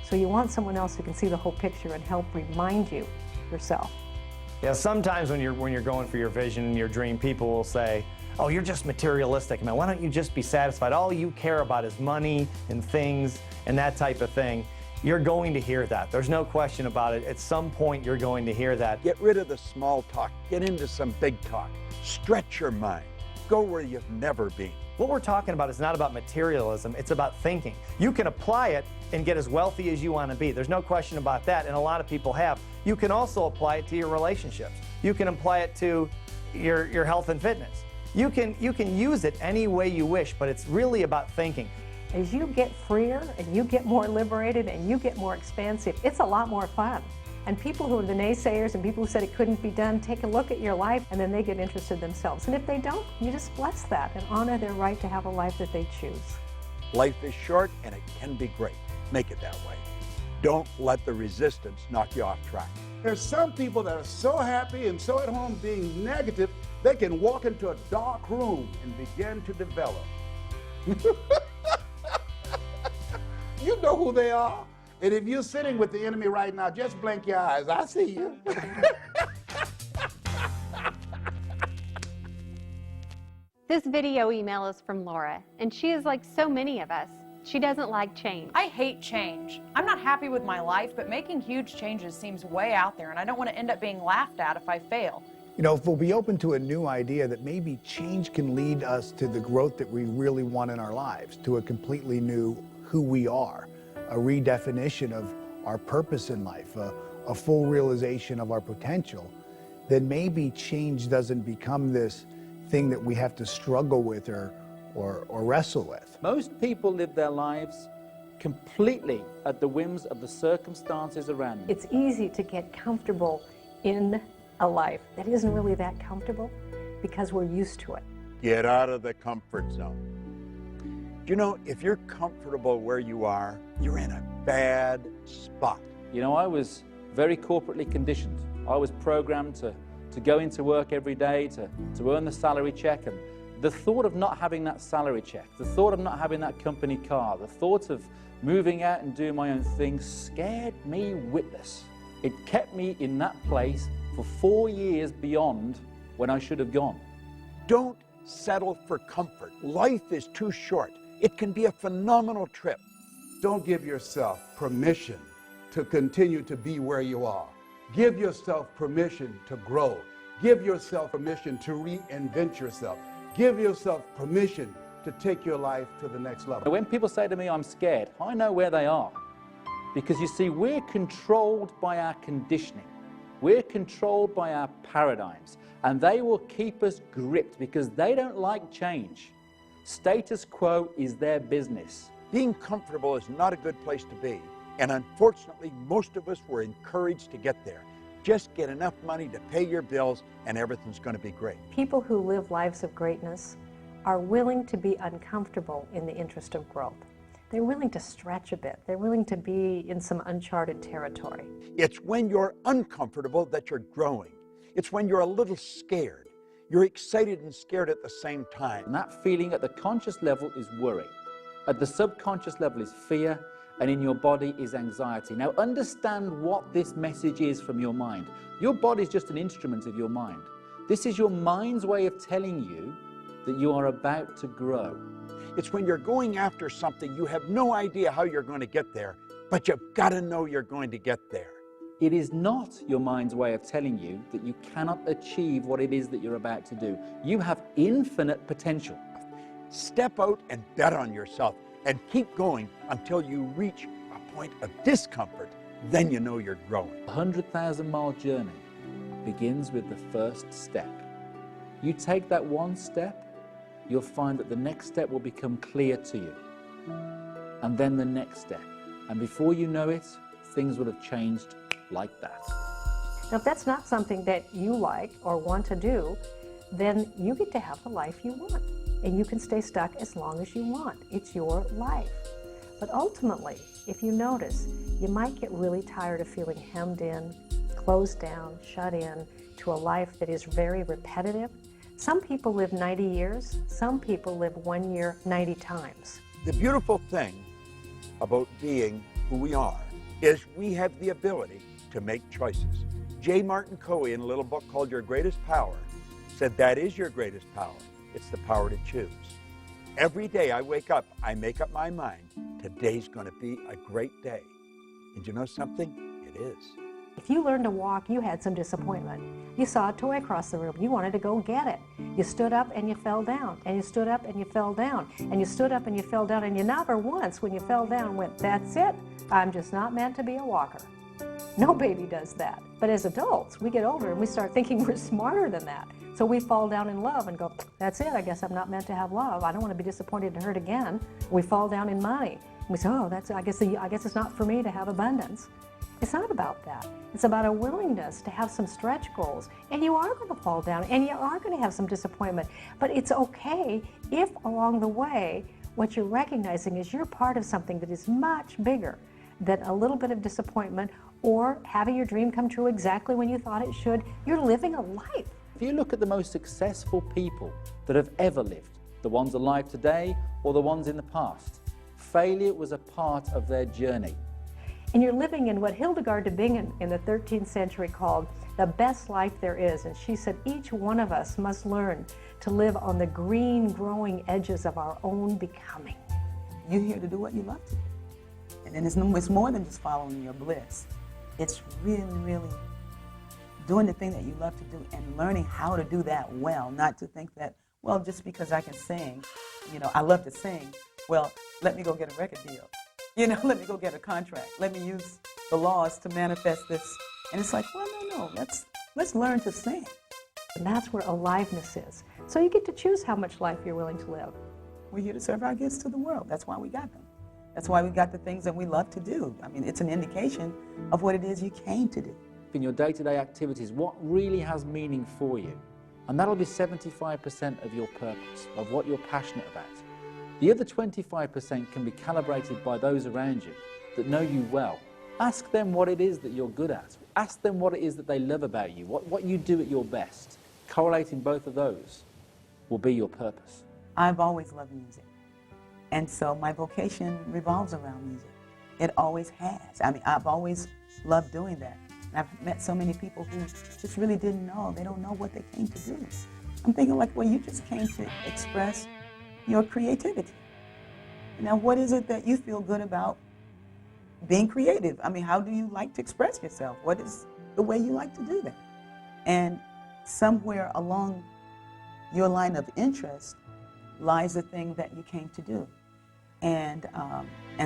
So you want someone else who can see the whole picture and help remind you yourself. Yeah, sometimes when you're going for your vision and your dream, people will say, oh, you're just materialistic, man. Why don't you just be satisfied? All you care about is money and things and that type of thing. You're going to hear that. There's no question about it. At some point, you're going to hear that. Get rid of the small talk. Get into some big talk. Stretch your mind. Go where you've never been. What we're talking about is not about materialism, it's about thinking. You can apply it and get as wealthy as you want to be. There's no question about that, and a lot of people have. You can also apply it to your relationships. You can apply it to your health and fitness. You can use it any way you wish, but it's really about thinking. As you get freer and you get more liberated and you get more expansive, it's a lot more fun. And people who are the naysayers and people who said it couldn't be done, take a look at your life and then they get interested themselves. And if they don't, you just bless that and honor their right to have a life that they choose. Life is short and it can be great. Make it that way. Don't let the resistance knock you off track. There's some people that are so happy and so at home being negative, they can walk into a dark room and begin to develop. You know who they are. And if you're sitting with the enemy right now, just blink your eyes. I see you. This video email is from Laura, and she is like so many of us. She doesn't like change. I hate change. I'm not happy with my life, but making huge changes seems way out there, and I don't want to end up being laughed at if I fail. You know, if we'll be open to a new idea that maybe change can lead us to the growth that we really want in our lives, to a completely new who we are, a redefinition of our purpose in life, a full realization of our potential, then maybe change doesn't become this thing that we have to struggle with or wrestle with. Most people live their lives completely at the whims of the circumstances around them. It's easy to get comfortable in a life that isn't really that comfortable because we're used to it. Get out of the comfort zone. You know, if you're comfortable where you are, you're in a bad spot. You know, I was very corporately conditioned. I was programmed to go into work every day, to earn the salary check, and the thought of not having that salary check, the thought of not having that company car, the thought of moving out and doing my own thing scared me witless. It kept me in that place for 4 years beyond when I should have gone. Don't settle for comfort. Life is too short. It can be a phenomenal trip. Don't give yourself permission to continue to be where you are. Give yourself permission to grow. Give yourself permission to reinvent yourself. Give yourself permission to take your life to the next level. When people say to me, I'm scared, I know where they are. Because you see, we're controlled by our conditioning. We're controlled by our paradigms. And they will keep us gripped because they don't like change. Status quo is their business. Being comfortable is not a good place to be. And unfortunately, most of us were encouraged to get there. Just get enough money to pay your bills and everything's going to be great. People who live lives of greatness are willing to be uncomfortable in the interest of growth. They're willing to stretch a bit. They're willing to be in some uncharted territory. It's when you're uncomfortable that you're growing. It's when you're a little scared. You're excited and scared at the same time. And that feeling at the conscious level is worry. At the subconscious level is fear, and in your body is anxiety. Now understand what this message is from your mind. Your body is just an instrument of your mind. This is your mind's way of telling you that you are about to grow. It's when you're going after something, you have no idea how you're going to get there, but you've got to know you're going to get there. It is not your mind's way of telling you that you cannot achieve what it is that you're about to do. You have infinite potential. Step out and bet on yourself and keep going until you reach a point of discomfort. Then you know you're growing. A 100,000-mile journey begins with the first step. You take that one step, you'll find that the next step will become clear to you. And then the next step. And before you know it, things will have changed like that. Now, if that's not something that you like or want to do, then you get to have the life you want. And you can stay stuck as long as you want. It's your life. But ultimately, if you notice, you might get really tired of feeling hemmed in, closed down, shut in to a life that is very repetitive. Some people live 90 years. Some people live 1 year 90 times. The beautiful thing about being who we are is we have the ability to make choices. J. Martin Coe, in a little book called Your Greatest Power, said that is your greatest power. It's the power to choose. Every day I wake up, I make up my mind, today's going to be a great day. And you know something? It is. If you learned to walk, you had some disappointment. You saw a toy across the room. You wanted to go get it. You stood up and you fell down. And you stood up and you fell down. And you stood up and you fell down. And you never once, when you fell down, went, that's it. I'm just not meant to be a walker. No baby does that. But as adults, we get older and we start thinking we're smarter than that. So we fall down in love and go, that's it, I guess I'm not meant to have love. I don't want to be disappointed and hurt again. We fall down in money. We say, oh, I guess it's not for me to have abundance. It's not about that. It's about a willingness to have some stretch goals. And you are going to fall down and you are going to have some disappointment. But it's okay if along the way, what you're recognizing is you're part of something that is much bigger than a little bit of disappointment or having your dream come true exactly when you thought it should. You're living a life. If you look at the most successful people that have ever lived, the ones alive today or the ones in the past, failure was a part of their journey. And you're living in what Hildegard of Bingen in the 13th century called the best life there is. And she said each one of us must learn to live on the green growing edges of our own becoming. You're here to do what you love to do. And then it's more than just following your bliss. It's really, really doing the thing that you love to do and learning how to do that well, not to think that, well, just because I can sing, I love to sing, well, let me go get a record deal. Let me go get a contract. Let me use the laws to manifest this. And it's like, well, no, let's learn to sing. And that's where aliveness is. So you get to choose how much life you're willing to live. We're here to serve our gifts to the world. That's why we got them. That's why we got the things that we love to do. I mean, it's an indication of what it is you came to do. In your day-to-day activities, what really has meaning for you? And that'll be 75% of your purpose, of what you're passionate about. The other 25% can be calibrated by those around you that know you well. Ask them what it is that you're good at. Ask them what it is that they love about you, what you do at your best. Correlating both of those will be your purpose. I've always loved music. And so my vocation revolves around music. It always has. I mean, I've always loved doing that. And I've met so many people who just really didn't know. They don't know what they came to do. I'm thinking like, well, you just came to express your creativity. Now, what is it that you feel good about being creative? I mean, how do you like to express yourself? What is the way you like to do that? And somewhere along your line of interest lies the thing that you came to do. And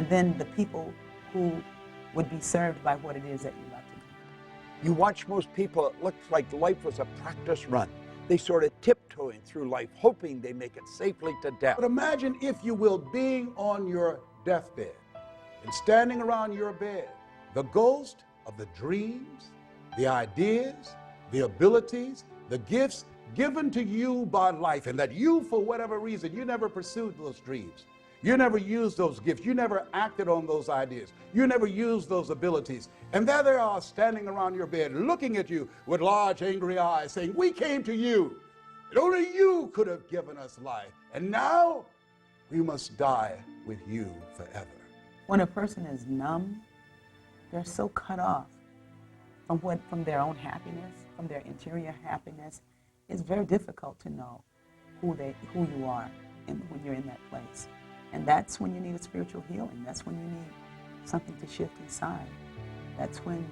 then the people who would be served by what it is that you love to do. You watch most people, it looks like life was a practice run. They sort of tiptoeing through life, hoping they make it safely to death. But imagine, if you will, being on your deathbed and standing around your bed, the ghost of the dreams, the ideas, the abilities, the gifts given to you by life, and that you, for whatever reason, you never pursued those dreams. You never used those gifts. You never acted on those ideas. You never used those abilities. And there they are standing around your bed looking at you with large angry eyes saying, we came to you. And only you could have given us life. And now we must die with you forever. When a person is numb, they're so cut off from their own happiness, from their interior happiness. It's very difficult to know who you are and when you're in that place. And that's when you need a spiritual healing. That's when you need something to shift inside. That's when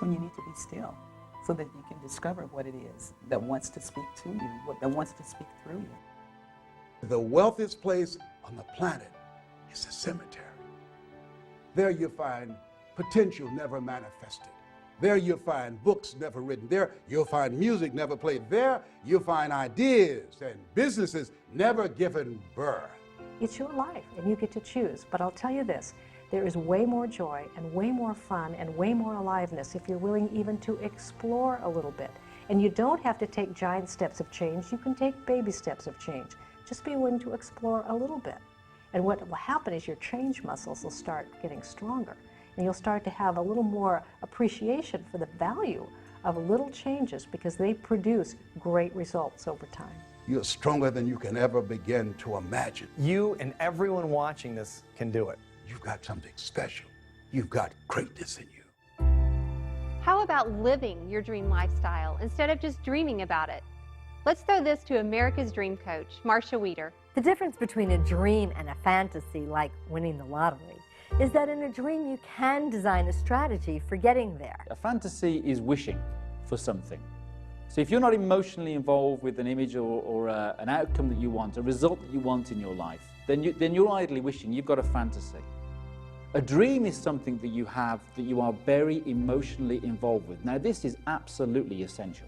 you need to be still so that you can discover what it is that wants to speak to you, that wants to speak through you. The wealthiest place on the planet is a cemetery. There you find potential never manifested. There you'll find books never written. There you'll find music never played. There you'll find ideas and businesses never given birth. It's your life, and you get to choose. But I'll tell you this, there is way more joy and way more fun and way more aliveness if you're willing even to explore a little bit. And you don't have to take giant steps of change. You can take baby steps of change. Just be willing to explore a little bit. And what will happen is your change muscles will start getting stronger. And you'll start to have a little more appreciation for the value of little changes because they produce great results over time. You're stronger than you can ever begin to imagine. You and everyone watching this can do it. You've got something special. You've got greatness in you. How about living your dream lifestyle instead of just dreaming about it? Let's throw this to America's Dream Coach, Marcia Weeder. The difference between a dream and a fantasy, like winning the lottery, is that in a dream you can design a strategy for getting there. A fantasy is wishing for something. So if you're not emotionally involved with an image or an outcome that you want, a result that you want in your life, then you're idly wishing. You've got a fantasy. A dream is something that you have that you are very emotionally involved with. Now, this is absolutely essential.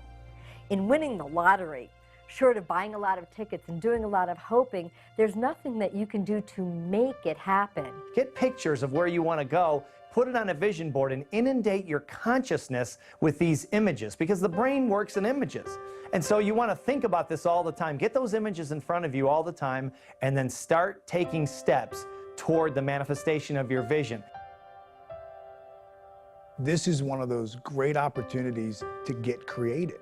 In winning the lottery, short of buying a lot of tickets and doing a lot of hoping, there's nothing that you can do to make it happen. Get pictures of where you want to go, put it on a vision board, and inundate your consciousness with these images, because the brain works in images. And so you want to think about this all the time. Get those images in front of you all the time, and then start taking steps toward the manifestation of your vision. This is one of those great opportunities to get creative.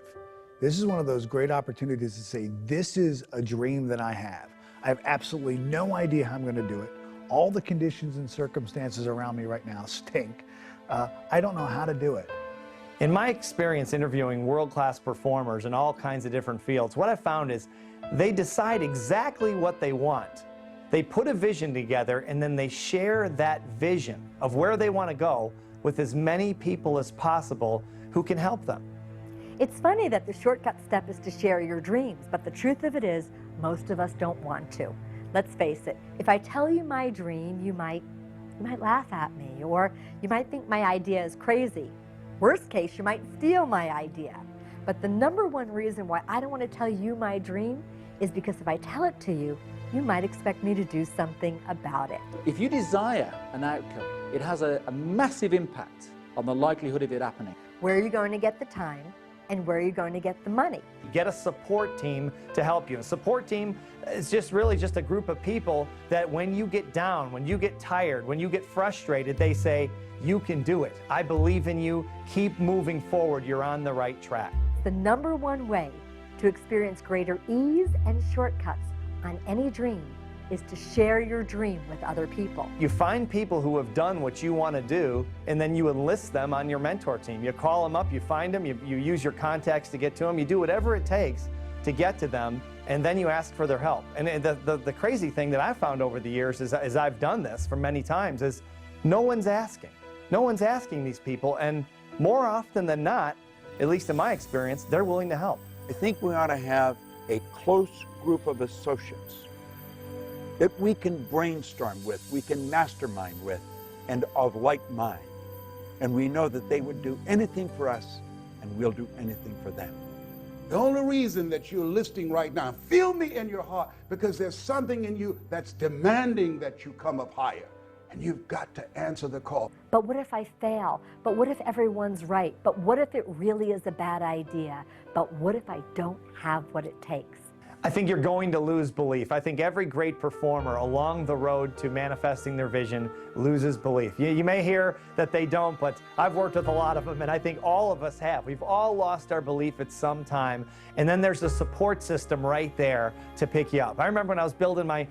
This is one of those great opportunities to say, this is a dream that I have. I have absolutely no idea how I'm going to do it. All the conditions and circumstances around me right now stink. I don't know how to do it. In my experience interviewing world-class performers in all kinds of different fields, what I found is they decide exactly what they want. They put a vision together, and then they share that vision of where they want to go with as many people as possible who can help them. It's funny that the shortcut step is to share your dreams, but the truth of it is, most of us don't want to. Let's face it, if I tell you my dream, you might laugh at me, or you might think my idea is crazy. Worst case, you might steal my idea. But the number one reason why I don't want to tell you my dream is because if I tell it to you, you might expect me to do something about it. If you desire an outcome, it has a massive impact on the likelihood of it happening. Where are you going to get the time? And where are you going to get the money? Get a support team to help you. A support team is really just a group of people that when you get down, when you get tired, when you get frustrated, they say, you can do it. I believe in you. Keep moving forward. You're on the right track. The number one way to experience greater ease and shortcuts on any dream is to share your dream with other people. You find people who have done what you want to do, and then you enlist them on your mentor team. You call them up, you find them, you use your contacts to get to them, you do whatever it takes to get to them, and then you ask for their help. And the crazy thing that I've found over the years is, as I've done this for many times, is no one's asking. No one's asking these people, and more often than not, at least in my experience, they're willing to help. I think we ought to have a close group of associates that we can brainstorm with, we can mastermind with, and of like mind. And we know that they would do anything for us, and we'll do anything for them. The only reason that you're listening right now, feel me in your heart, because there's something in you that's demanding that you come up higher. And you've got to answer the call. But what if I fail? But what if everyone's right? But what if it really is a bad idea? But what if I don't have what it takes? I think you're going to lose belief. I think every great performer along the road to manifesting their vision loses belief. You may hear that they don't, but I've worked with a lot of them, and I think all of us have. We've all lost our belief at some time, and then there's a support system right there to pick you up. I remember when I was building my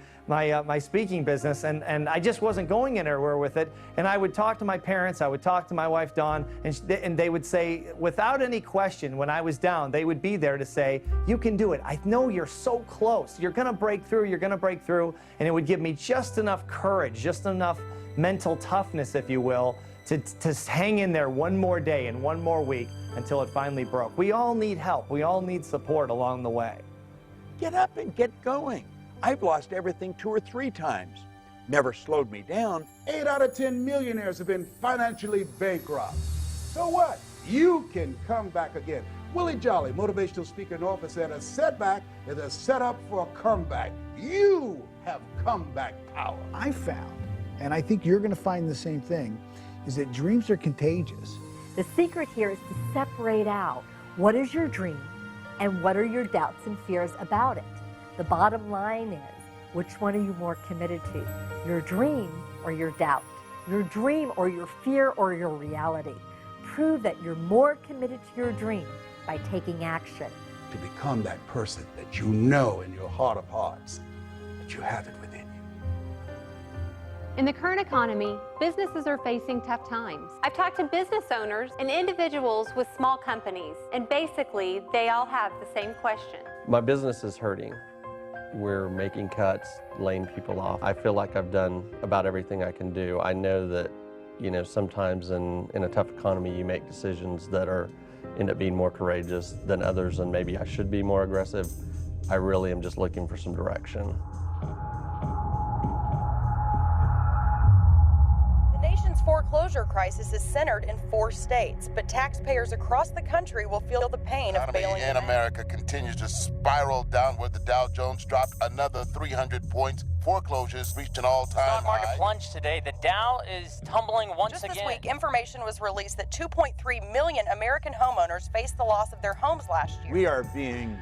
speaking business, and I just wasn't going anywhere with it, and I would talk to my parents, I would talk to my wife, Dawn, and they would say, without any question, when I was down, they would be there to say, you can do it. I know you're so close. You're going to break through. You're going to break through. And it would give me just enough courage, just enough mental toughness, if you will, to hang in there one more day and one more week until it finally broke. We all need help. We all need support along the way. Get up and get going. I've lost everything 2 or 3 times. Never slowed me down. 8 out of 10 millionaires have been financially bankrupt. So what? You can come back again. Willie Jolly, motivational speaker and author, said a setback is a setup for a comeback. You have comeback power. I found, and I think you're going to find the same thing, is that dreams are contagious. The secret here is to separate out what is your dream and what are your doubts and fears about it. The bottom line is, which one are you more committed to? Your dream or your doubt? Your dream or your fear or your reality? Prove that you're more committed to your dream by taking action. To become that person that you know in your heart of hearts that you have it within you. In the current economy, businesses are facing tough times. I've talked to business owners and individuals with small companies, and basically they all have the same question. My business is hurting. We're making cuts, laying people off. I feel like I've done about everything I can do. I know that, sometimes in a tough economy you make decisions that end up being more courageous than others, and maybe I should be more aggressive. I really am just looking for some direction. The nation's foreclosure crisis is centered in 4 states, but taxpayers across the country will feel the pain of failing. In America continues to spiral downward. The Dow Jones dropped another 300 points. Foreclosures reached an all-time high. Stock market plunged today. The Dow is tumbling once again. Just this week, information was released that 2.3 million American homeowners faced the loss of their homes last year. We are being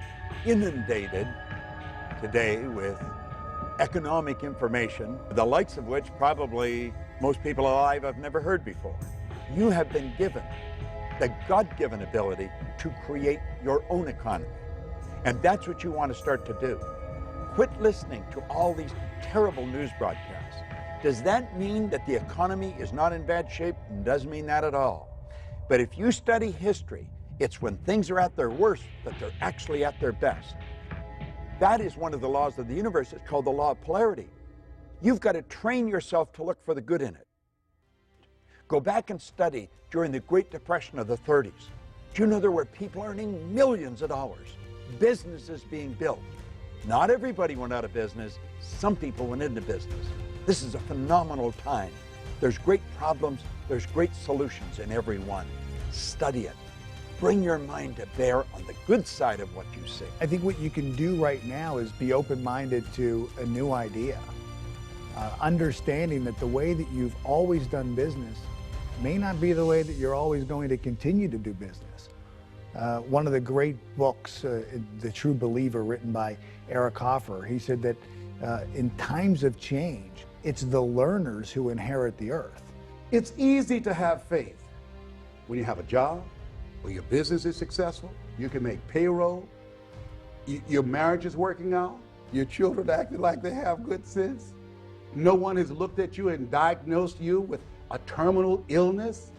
inundated today with economic information, the likes of which probably most people alive have never heard before. You have been given the God-given ability to create your own economy. And that's what you want to start to do. Quit listening to all these terrible news broadcasts. Does that mean that the economy is not in bad shape? It doesn't mean that at all. But if you study history, it's when things are at their worst that they're actually at their best. That is one of the laws of the universe. It's called the law of polarity. You've got to train yourself to look for the good in it. Go back and study during the Great Depression of the 30s. Do you know there were people earning millions of dollars, businesses being built? Not everybody went out of business. Some people went into business. This is a phenomenal time. There's great problems. There's great solutions in every one. Study it. Bring your mind to bear on the good side of what you see. I think what you can do right now is be open-minded to a new idea. Understanding that the way that you've always done business may not be the way that you're always going to continue to do business. One of the great books, The True Believer, written by Eric Hoffer, he said that in times of change, it's the learners who inherit the earth. It's easy to have faith when you have a job, or your business is successful, you can make payroll, your marriage is working out, your children acting like they have good sense. No one has looked at you and diagnosed you with a terminal illness.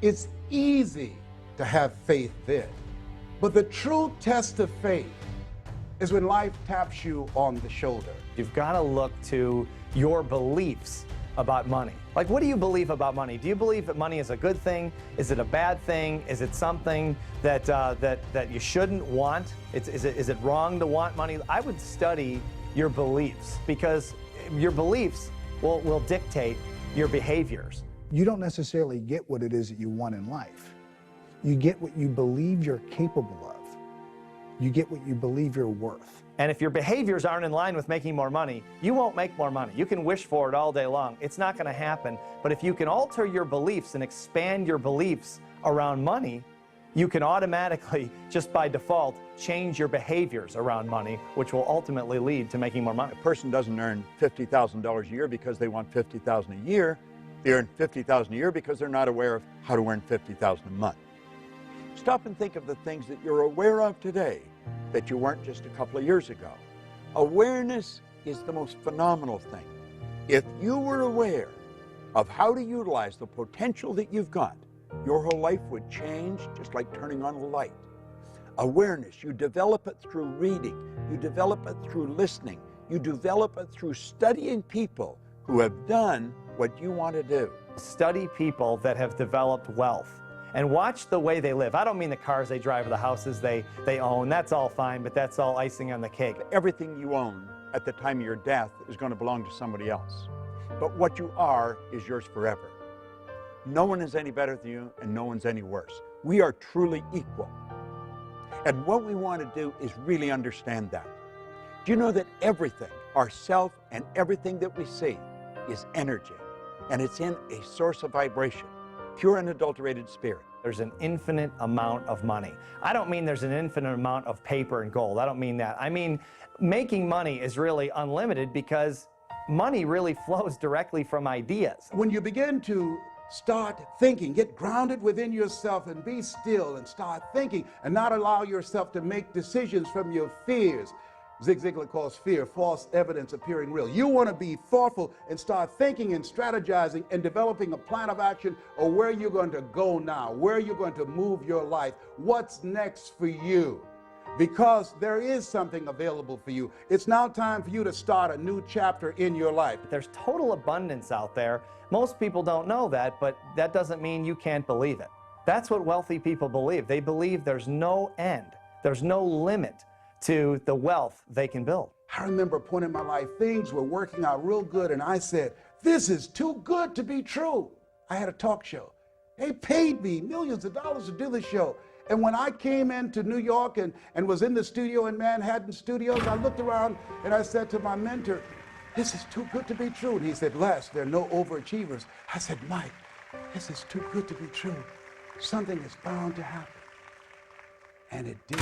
It's easy to have faith then. But the true test of faith is when life taps you on the shoulder. You've got to look to your beliefs about money. Like, what do you believe about money? Do you believe that money is a good thing? Is it a bad thing? Is it something that that you shouldn't want? Is it wrong to want money? I would study your beliefs, because your beliefs will dictate your behaviors. You don't necessarily get what it is that you want in life. You get what you believe you're capable of. You get what you believe you're worth. And if your behaviors aren't in line with making more money, you won't make more money. You can wish for it all day long. It's not going to happen. But if you can alter your beliefs and expand your beliefs around money, you can automatically, just by default, change your behaviors around money, which will ultimately lead to making more money. A person doesn't earn $50,000 a year because they want $50,000 a year. They earn $50,000 a year because they're not aware of how to earn $50,000 a month. Stop and think of the things that you're aware of today that you weren't just a couple of years ago. Awareness is the most phenomenal thing. If you were aware of how to utilize the potential that you've got, your whole life would change just like turning on a light. Awareness, you develop it through reading, you develop it through listening, you develop it through studying people who have done what you want to do. Study people that have developed wealth and watch the way they live. I don't mean the cars they drive or the houses they own. That's all fine, but that's all icing on the cake. Everything you own at the time of your death is going to belong to somebody else. But what you are is yours forever. No one is any better than you, and no one's any worse. We are truly equal. And what we want to do is really understand that. Do you know that everything, ourself and everything that we see, is energy? And it's in a source of vibration, pure unadulterated spirit. There's an infinite amount of money. I don't mean there's an infinite amount of paper and gold. I don't mean that. I mean, making money is really unlimited because money really flows directly from ideas. When you begin to start thinking, get grounded within yourself and be still and start thinking and not allow yourself to make decisions from your fears. Zig Ziglar calls fear false evidence appearing real. You want to be thoughtful and start thinking and strategizing and developing a plan of action or where you're going to go now, where you're going to move your life, what's next for you. Because there is something available for you. It's now time for you to start a new chapter in your life. There's total abundance out there. Most people don't know that, but that doesn't mean you can't believe it. That's what wealthy people believe. They believe there's no end, there's no limit to the wealth they can build. I remember a point in my life, things were working out real good, and I said, this is too good to be true. I had a talk show. They paid me millions of dollars to do the show. And when I came into New York and was in the studio in Manhattan Studios, I looked around and I said to my mentor, this is too good to be true. And he said, Les, there are no overachievers. I said, Mike, this is too good to be true. Something is bound to happen. And it did.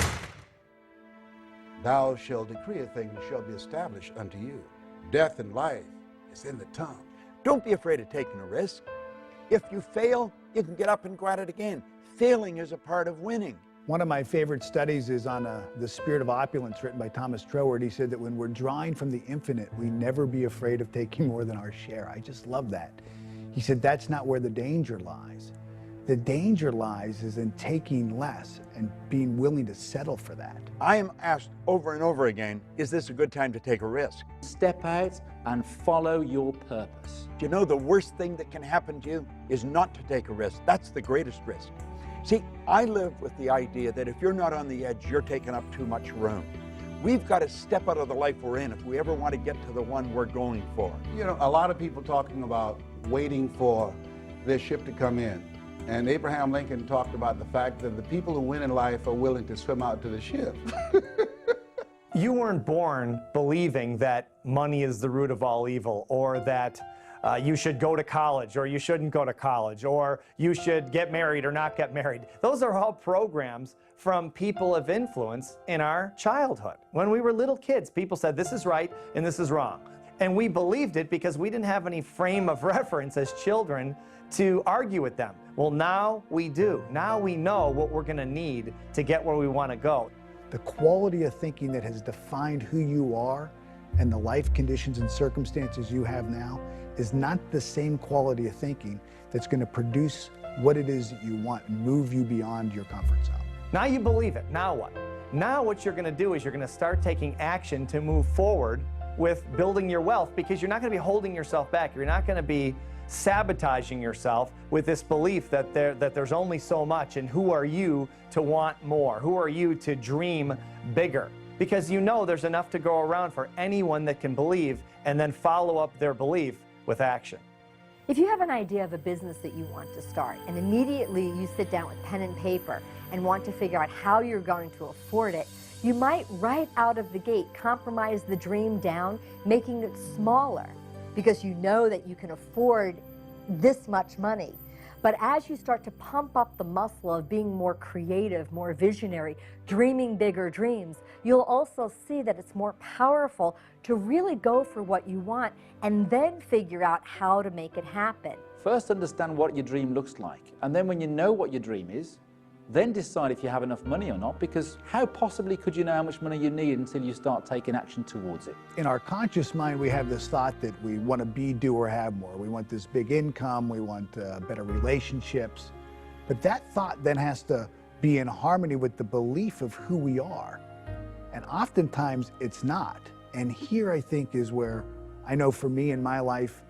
Thou shalt decree a thing and shall be established unto you. Death and life is in the tongue. Don't be afraid of taking a risk. If you fail, you can get up and go at it again. Failing is a part of winning. One of my favorite studies is on The Spirit of Opulence, written by Thomas Troward. He said that when we're drawing from the infinite, we never be afraid of taking more than our share. I just love that. He said that's not where the danger lies. The danger lies is in taking less and being willing to settle for that. I am asked over and over again, is this a good time to take a risk? Step out and follow your purpose. Do you know the worst thing that can happen to you is not to take a risk? That's the greatest risk. See, I live with the idea that if you're not on the edge, you're taking up too much room. We've got to step out of the life we're in if we ever want to get to the one we're going for. You know, a lot of people talking about waiting for their ship to come in. And Abraham Lincoln talked about the fact that the people who win in life are willing to swim out to the ship. You weren't born believing that money is the root of all evil, or that you should go to college or you shouldn't go to college, or you should get married or not get married. Those are all programs from people of influence in our childhood. When we were little kids, people said this is right and this is wrong. And we believed it because we didn't have any frame of reference as children to argue with them. Well, now we do. Now we know what we're going to need to get where we want to go. The quality of thinking that has defined who you are and the life conditions and circumstances you have now is not the same quality of thinking that's going to produce what it is that you want and move you beyond your comfort zone. Now you believe it. Now what? Now what you're going to do is you're going to start taking action to move forward with building your wealth, because you're not going to be holding yourself back. You're not going to be sabotaging yourself with this belief that there's only so much, and who are you to want more? Who are you to dream bigger? Because you know there's enough to go around for anyone that can believe and then follow up their belief with action. If you have an idea of a business that you want to start, and immediately you sit down with pen and paper and want to figure out how you're going to afford it, you might right out of the gate compromise the dream down, making it smaller, because you know that you can afford this much money. But as you start to pump up the muscle of being more creative, more visionary, dreaming bigger dreams, you'll also see that it's more powerful to really go for what you want and then figure out how to make it happen. First understand what your dream looks like. And then when you know what your dream is, then decide if you have enough money or not, because how possibly could you know how much money you need until you start taking action towards it? In our conscious mind, we have this thought that we want to be, do, or have more. We want this big income, we want better relationships. But that thought then has to be in harmony with the belief of who we are. And oftentimes it's not. And here I think is where I know for me in my life,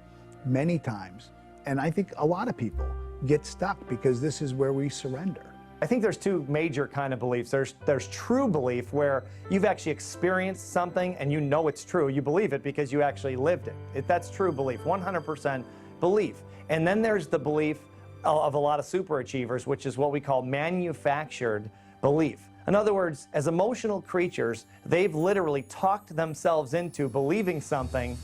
many times, and I think a lot of people get stuck because this is where we surrender. I think there's two major kind of beliefs. There's true belief, where you've actually experienced something and you know it's true. You believe it because you actually lived it. That's true belief, 100% belief. And then there's the belief of a lot of superachievers, which is what we call manufactured belief. In other words, as emotional creatures, they've literally talked themselves into believing something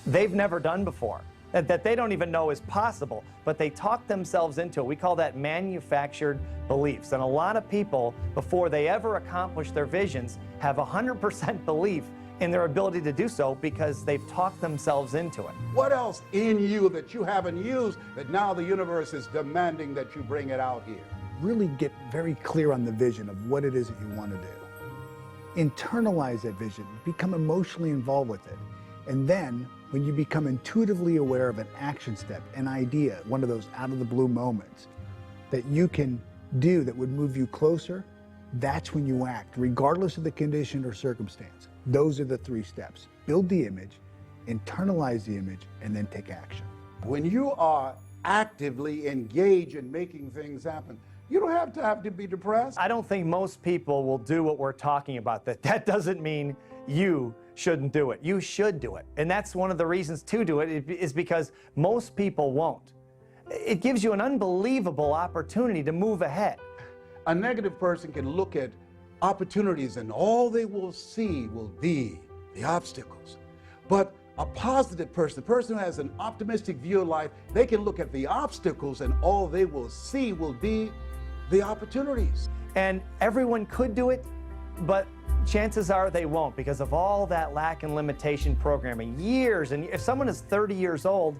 they've never done before, that they don't even know is possible, but they talk themselves into it. We call that manufactured beliefs. And a lot of people, before they ever accomplish their visions, have 100% belief in their ability to do so because they've talked themselves into it. What else in you that you haven't used that now the universe is demanding that you bring it out here? Really get very clear on the vision of what it is that you want to do. Internalize that vision, become emotionally involved with it. And then when you become intuitively aware of an action step, an idea, one of those out of the blue moments that you can do that would move you closer, that's when you act, regardless of the condition or circumstance. Those are the 3 steps. Build the image, internalize the image, and then take action. When you are actively engaged in making things happen, you don't have to be depressed. I don't think most people will do what we're talking about. That doesn't mean you shouldn't do it. You should do it. And that's one of the reasons to do it, is because most people won't. It gives you an unbelievable opportunity to move ahead. A negative person can look at opportunities and all they will see will be the obstacles. But a positive person, a person who has an optimistic view of life, they can look at the obstacles and all they will see will be the opportunities. And everyone could do it, but chances are they won't because of all that lack and limitation programming. Years, and if someone is 30 years old,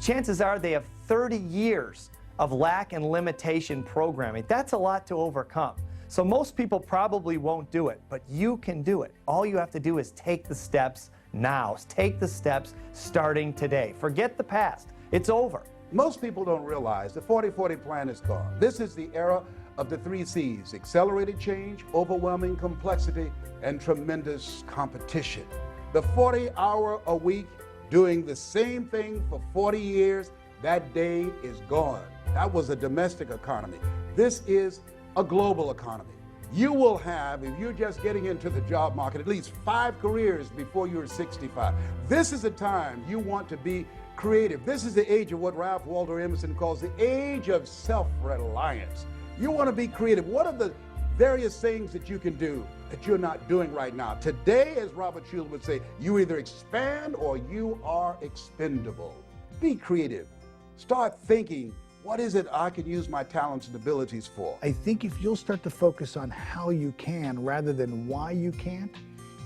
chances are they have 30 years of lack and limitation programming. That's a lot to overcome. So most people probably won't do it, but you can do it. All you have to do is take the steps now. Take the steps starting today. Forget the past. It's over. Most people don't realize the 40-40 plan is gone. This is the era of the 3 C's: accelerated change, overwhelming complexity, and tremendous competition. The 40-hour-a-week doing the same thing for 40 years, that day is gone. That was a domestic economy. This is a global economy. You will have, if you're just getting into the job market, at least 5 careers before you're 65. This is the time you want to be creative. This is the age of what Ralph Waldo Emerson calls the age of self-reliance. You want to be creative. What are the various things that you can do that you're not doing right now? Today, as Robert Schuller would say, you either expand or you are expendable. Be creative. Start thinking, what is it I can use my talents and abilities for? I think if you'll start to focus on how you can rather than why you can't,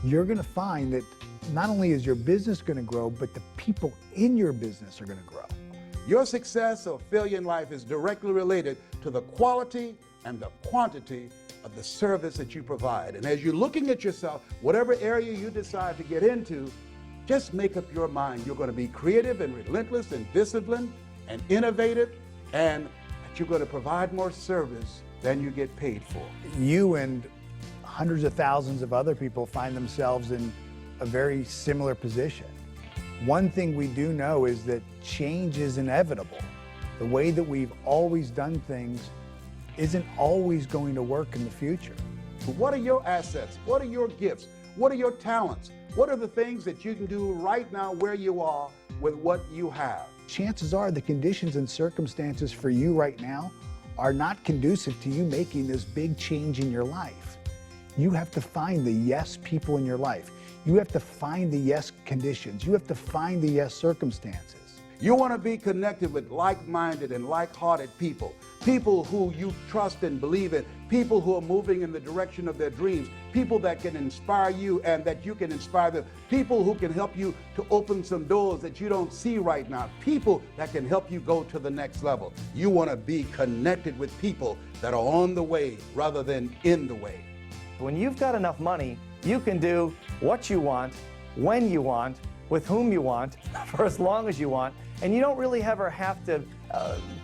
you're going to find that not only is your business going to grow, but the people in your business are going to grow. Your success or failure in life is directly related to the quality and the quantity of the service that you provide. And as you're looking at yourself, whatever area you decide to get into, just make up your mind. You're going to be creative and relentless and disciplined and innovative, and that you're going to provide more service than you get paid for. You and hundreds of thousands of other people find themselves in a very similar position. One thing we do know is that change is inevitable. The way that we've always done things isn't always going to work in the future. What are your assets? What are your gifts? What are your talents? What are the things that you can do right now where you are with what you have? Chances are the conditions and circumstances for you right now are not conducive to you making this big change in your life. You have to find the yes people in your life. You have to find the yes conditions. You have to find the yes circumstances. You want to be connected with like-minded and like-hearted people. people who you trust and believe in, people who are moving in the direction of their dreams, people that can inspire you and that you can inspire them, people who can help you to open some doors that you don't see right now, people that can help you go to the next level. You want to be connected with people that are on the way rather than in the way. When you've got enough money, you can do what you want, when you want, with whom you want, for as long as you want, and you don't really ever have to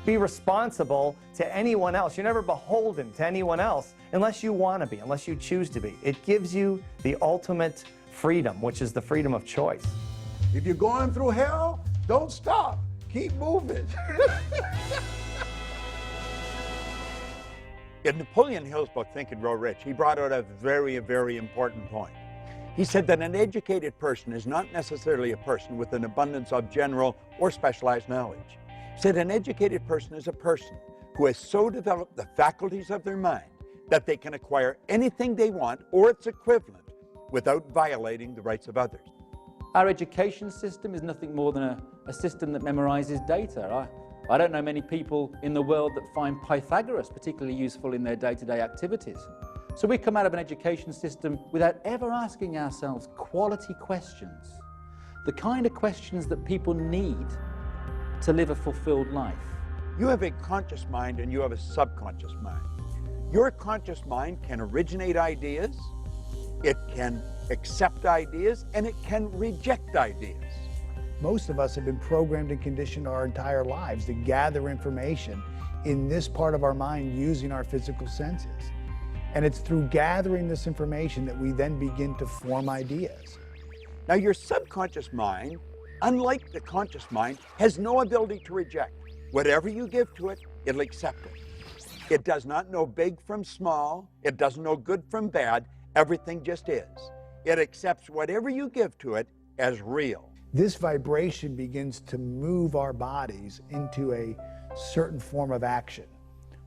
be responsible to anyone else. You're never beholden to anyone else unless you want to be, unless you choose to be. It gives you the ultimate freedom, which is the freedom of choice. If you're going through hell, don't stop. Keep moving. In Napoleon Hill's book, Think and Grow Rich, he brought out a very, very important point. He said that an educated person is not necessarily a person with an abundance of general or specialized knowledge. He said an educated person is a person who has so developed the faculties of their mind that they can acquire anything they want or its equivalent without violating the rights of others. Our education system is nothing more than a system that memorizes data. I don't know many people in the world that find Pythagoras particularly useful in their day-to-day activities. So we come out of an education system without ever asking ourselves quality questions, the kind of questions that people need to live a fulfilled life. You have a conscious mind and you have a subconscious mind. Your conscious mind can originate ideas, it can accept ideas, and it can reject ideas. Most of us have been programmed and conditioned our entire lives to gather information in this part of our mind using our physical senses. And it's through gathering this information that we then begin to form ideas. Now, your subconscious mind, unlike the conscious mind, has no ability to reject. Whatever you give to it, it'll accept it. It does not know big from small. It doesn't know good from bad. Everything just is. It accepts whatever you give to it as real. This vibration begins to move our bodies into a certain form of action.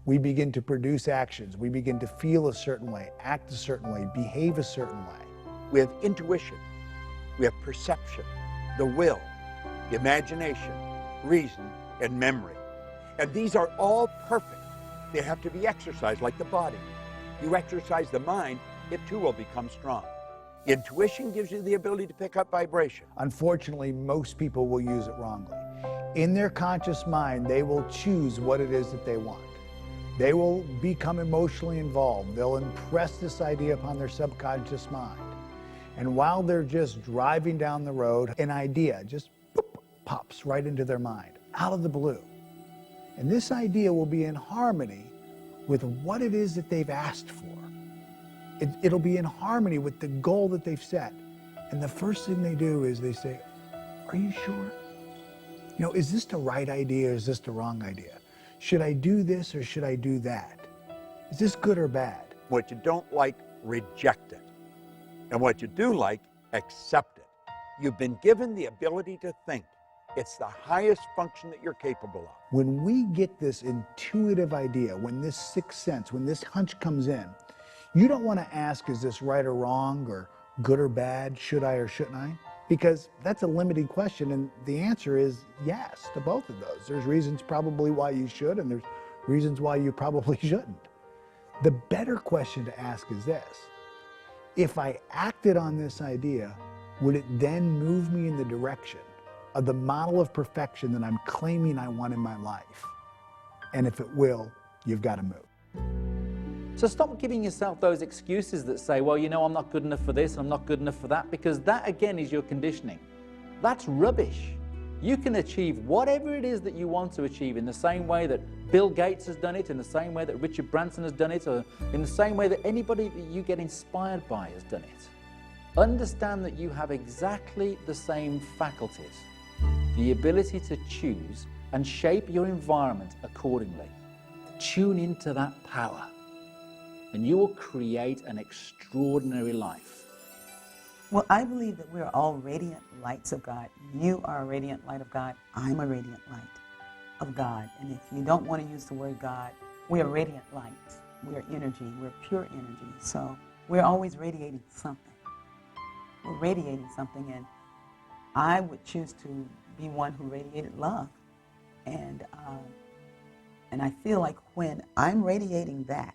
We begin to produce actions. We begin to feel a certain way, act a certain way, behave a certain way. We have intuition. We have perception, the will, the imagination, reason, and memory. And these are all perfect. They have to be exercised like the body. You exercise the mind, it too will become strong. Intuition gives you the ability to pick up vibration. Unfortunately, most people will use it wrongly. In their conscious mind, they will choose what it is that they want. They will become emotionally involved. They'll impress this idea upon their subconscious mind. And while they're just driving down the road, an idea just boop, pops right into their mind, out of the blue. And this idea will be in harmony with what it is that they've asked for. It'll be in harmony with the goal that they've set. And the first thing they do is they say, "Are you sure? You know, is this the right idea or is this the wrong idea? Should I do this or should I do that? Is this good or bad?" What you don't like, reject it. And what you do like, accept it. You've been given the ability to think. It's the highest function that you're capable of. When we get this intuitive idea, when this sixth sense, when this hunch comes in, you don't want to ask, is this right or wrong, or good or bad, should I or shouldn't I? Because that's a limited question, and the answer is yes to both of those. There's reasons probably why you should, and there's reasons why you probably shouldn't. The better question to ask is this: if I acted on this idea, would it then move me in the direction of the model of perfection that I'm claiming I want in my life? And if it will, you've got to move. So stop giving yourself those excuses that say, well, you know, I'm not good enough for this, I'm not good enough for that, because that again is your conditioning. That's rubbish. You can achieve whatever it is that you want to achieve in the same way that Bill Gates has done it, in the same way that Richard Branson has done it, or in the same way that anybody that you get inspired by has done it. Understand that you have exactly the same faculties, the ability to choose and shape your environment accordingly. Tune into that power, and you will create an extraordinary life. Well, I believe that we're all radiant lights of God. You are a radiant light of God. I'm a radiant light of God. And if you don't want to use the word God, we are radiant lights. We are energy. We're pure energy. So we're always radiating something. We're radiating something, and I would choose to be one who radiated love. And And I feel like when I'm radiating that,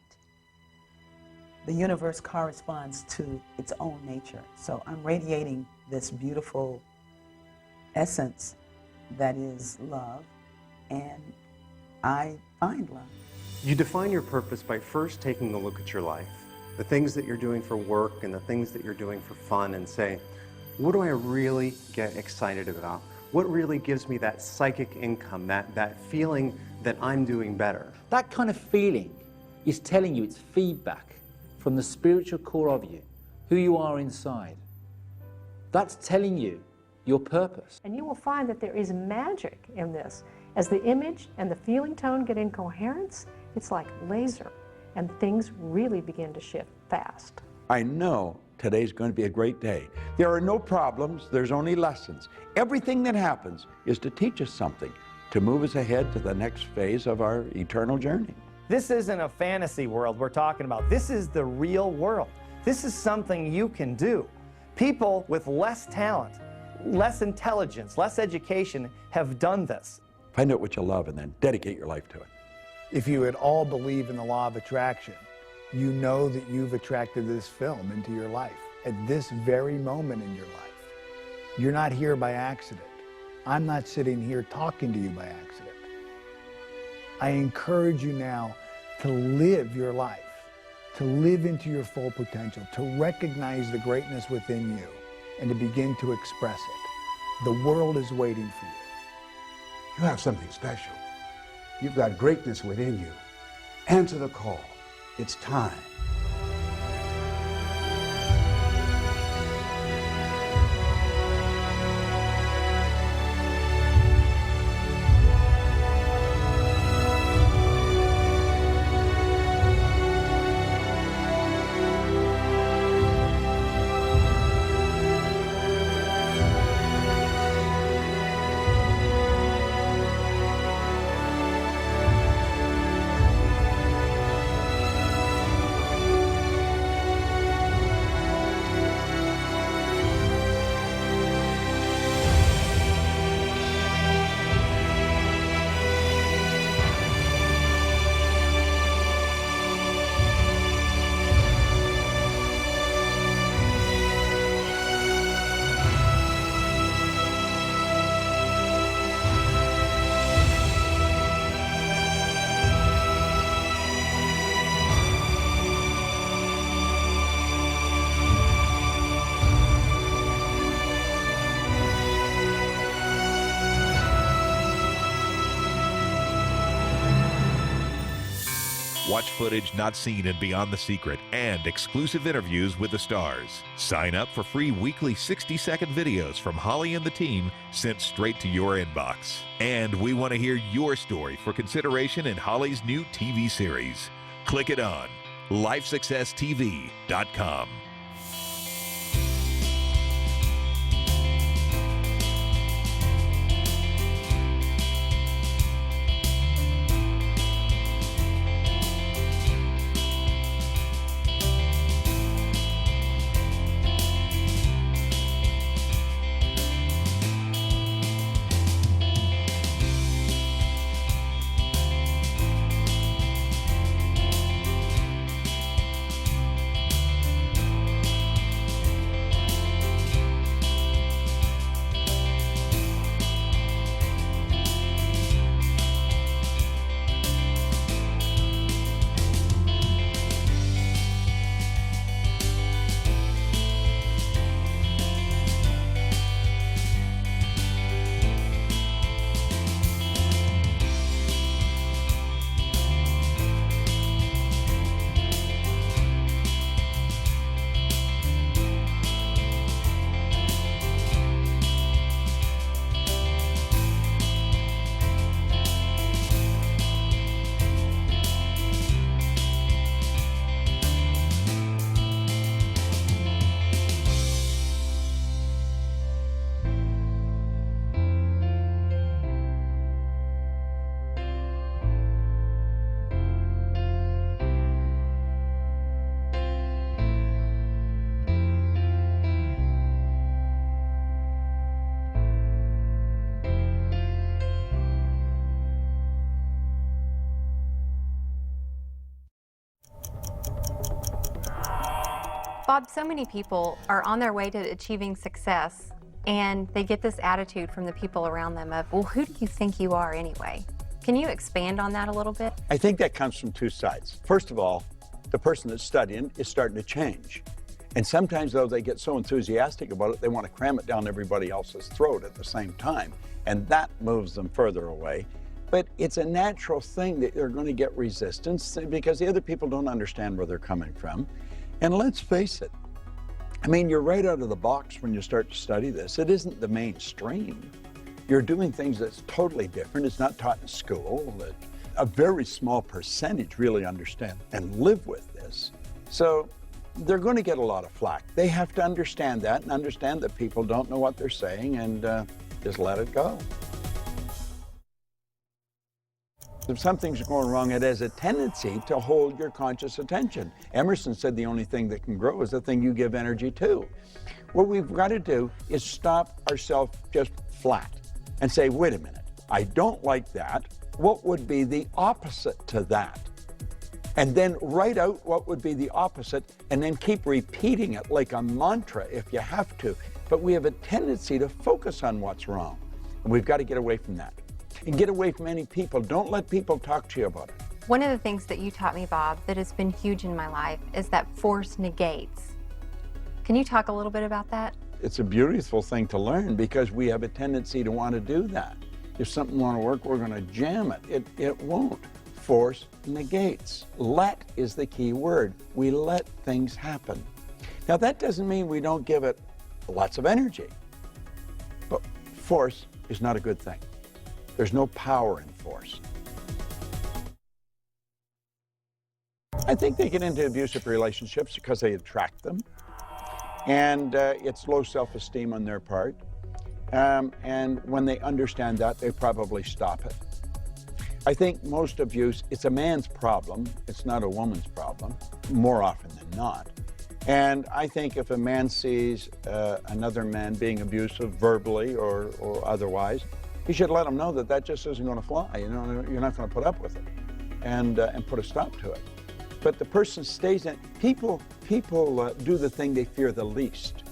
the universe corresponds to its own nature. So I'm radiating this beautiful essence that is love, and I find love. You define your purpose by first taking a look at your life, the things that you're doing for work and the things that you're doing for fun, and say, what do I really get excited about? What really gives me that psychic income, that feeling that I'm doing better? That kind of feeling is telling you, it's feedback from the spiritual core of you, who you are inside. That's telling you your purpose. And you will find that there is magic in this. As the image and the feeling tone get in coherence, it's like laser, and things really begin to shift fast. I know today's going to be a great day. There are no problems, there's only lessons. Everything that happens is to teach us something, to move us ahead to the next phase of our eternal journey. This isn't a fantasy world we're talking about. This is the real world. This is something you can do. People with less talent, less intelligence, less education have done this. Find out what you love and then dedicate your life to it. If you at all believe in the law of attraction, you know that you've attracted this film into your life at this very moment in your life. You're not here by accident. I'm not sitting here talking to you by accident. I encourage you now to live your life, to live into your full potential, to recognize the greatness within you, and to begin to express it. The world is waiting for you. You have something special. You've got greatness within you. Answer the call. It's time. Watch footage not seen in Beyond the Secret and exclusive interviews with the stars. Sign up for free weekly 60-second videos from Holly and the team sent straight to your inbox. And we want to hear your story for consideration in Holly's new TV series. Click it on lifesuccesstv.com. Bob, so many people are on their way to achieving success, and they get this attitude from the people around them of, well, who do you think you are anyway? Can you expand on that a little bit? I think that comes from two sides. First of all, the person that's studying is starting to change. And sometimes, though, they get so enthusiastic about it, they want to cram it down everybody else's throat at the same time. And that moves them further away. But it's a natural thing that they're going to get resistance because the other people don't understand where they're coming from. And let's face it, I mean, you're right out of the box when you start to study this. It isn't the mainstream. You're doing things that's totally different. It's not taught in school. A very small percentage really understand and live with this. So they're going to get a lot of flack. They have to understand that and understand that people don't know what they're saying and just let it go. If something's going wrong, it has a tendency to hold your conscious attention. Emerson said the only thing that can grow is the thing you give energy to. What we've got to do is stop ourselves just flat and say, wait a minute, I don't like that. What would be the opposite to that? And then write out what would be the opposite and then keep repeating it like a mantra if you have to. But we have a tendency to focus on what's wrong. And we've got to get away from that. And get away from any people. Don't let people talk to you about it. One of the things that you taught me, Bob, that has been huge in my life is that force negates. Can you talk a little bit about that? It's a beautiful thing to learn because we have a tendency to want to do that. If something won't work, we're going to jam it. It won't. Force negates. Let is the key word. We let things happen. Now, that doesn't mean we don't give it lots of energy. But force is not a good thing. There's no power in force. I think they get into abusive relationships because they attract them. And it's low self-esteem on their part. And when they understand that, they probably stop it. I think most abuse, it's a man's problem. It's not a woman's problem, more often than not. And I think if a man sees another man being abusive verbally or otherwise, he should let him know that that just isn't going to fly. You know, you're not going to put up with it and put a stop to it. But the person stays in. People do the thing they fear the least.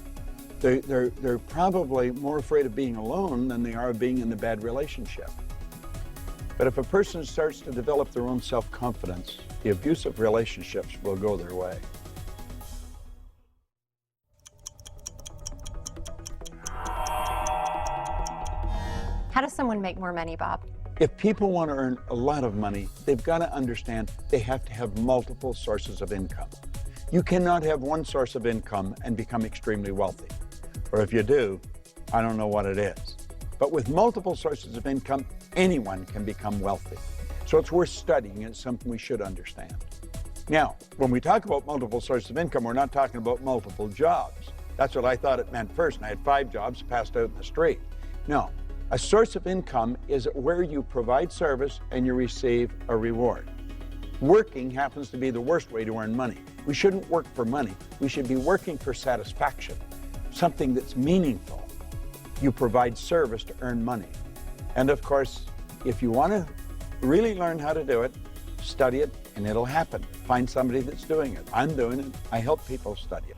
They're probably more afraid of being alone than they are of being in a bad relationship. But if a person starts to develop their own self-confidence, the abusive relationships will go their way. How does someone make more money, Bob? If people want to earn a lot of money, they've got to understand they have to have multiple sources of income. You cannot have one source of income and become extremely wealthy. Or if you do, I don't know what it is. But with multiple sources of income, anyone can become wealthy. So it's worth studying and it's something we should understand. Now, when we talk about multiple sources of income, we're not talking about multiple jobs. That's what I thought it meant first, and I had 5 jobs passed out in the street. No. A source of income is where you provide service and you receive a reward. Working happens to be the worst way to earn money. We shouldn't work for money. We should be working for satisfaction, something that's meaningful. You provide service to earn money. And of course, if you want to really learn how to do it, study it and it'll happen. Find somebody that's doing it. I'm doing it. I help people study it.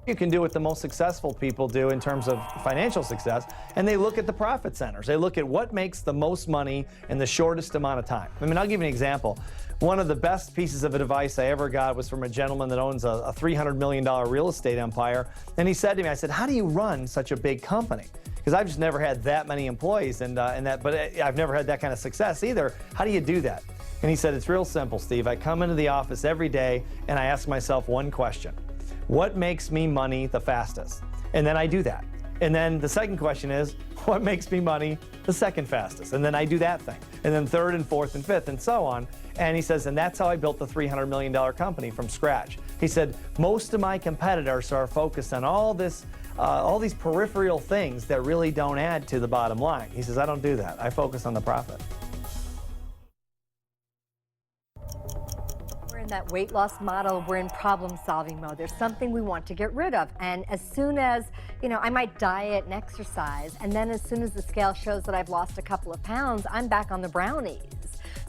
You can do what the most successful people do in terms of financial success, and they look at the profit centers. They look at what makes the most money in the shortest amount of time. I mean, I'll give you an example. One of the best pieces of advice I ever got was from a gentleman that owns a $300 million real estate empire. And he said to me, I said, how do you run such a big company? Because I've just never had that many employees, but I've never had that kind of success either. How do you do that? And he said, it's real simple, Steve. I come into the office every day and I ask myself one question. What makes me money the fastest? And then I do that. And then the second question is, what makes me money the second fastest? And then I do that thing. And then third and fourth and fifth and so on. And he says, and that's how I built the $300 million company from scratch. He said, most of my competitors are focused on all these peripheral things that really don't add to the bottom line. He says, I don't do that. I focus on the profit. In that weight loss model, we're in problem-solving mode. There's something we want to get rid of. And as soon as, I might diet and exercise, and then as soon as the scale shows that I've lost a couple of pounds, I'm back on the brownies.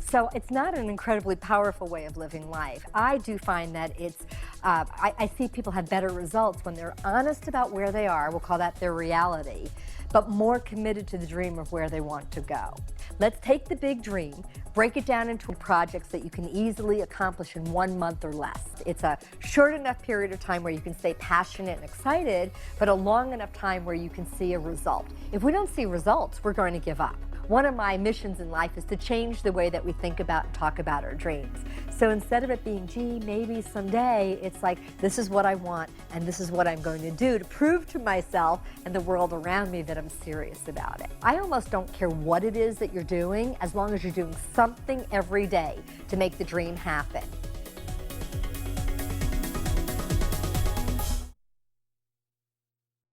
So it's not an incredibly powerful way of living life. I do find that it's, I see people have better results when they're honest about where they are, we'll call that their reality, but more committed to the dream of where they want to go. Let's take the big dream, break it down into projects that you can easily accomplish in 1 month or less. It's a short enough period of time where you can stay passionate and excited, but a long enough time where you can see a result. If we don't see results, we're going to give up. One of my missions in life is to change the way that we think about and talk about our dreams. So instead of it being, gee, maybe someday, it's like, this is what I want and this is what I'm going to do to prove to myself and the world around me that I'm serious about it. I almost don't care what it is that you're doing, as long as you're doing something every day to make the dream happen.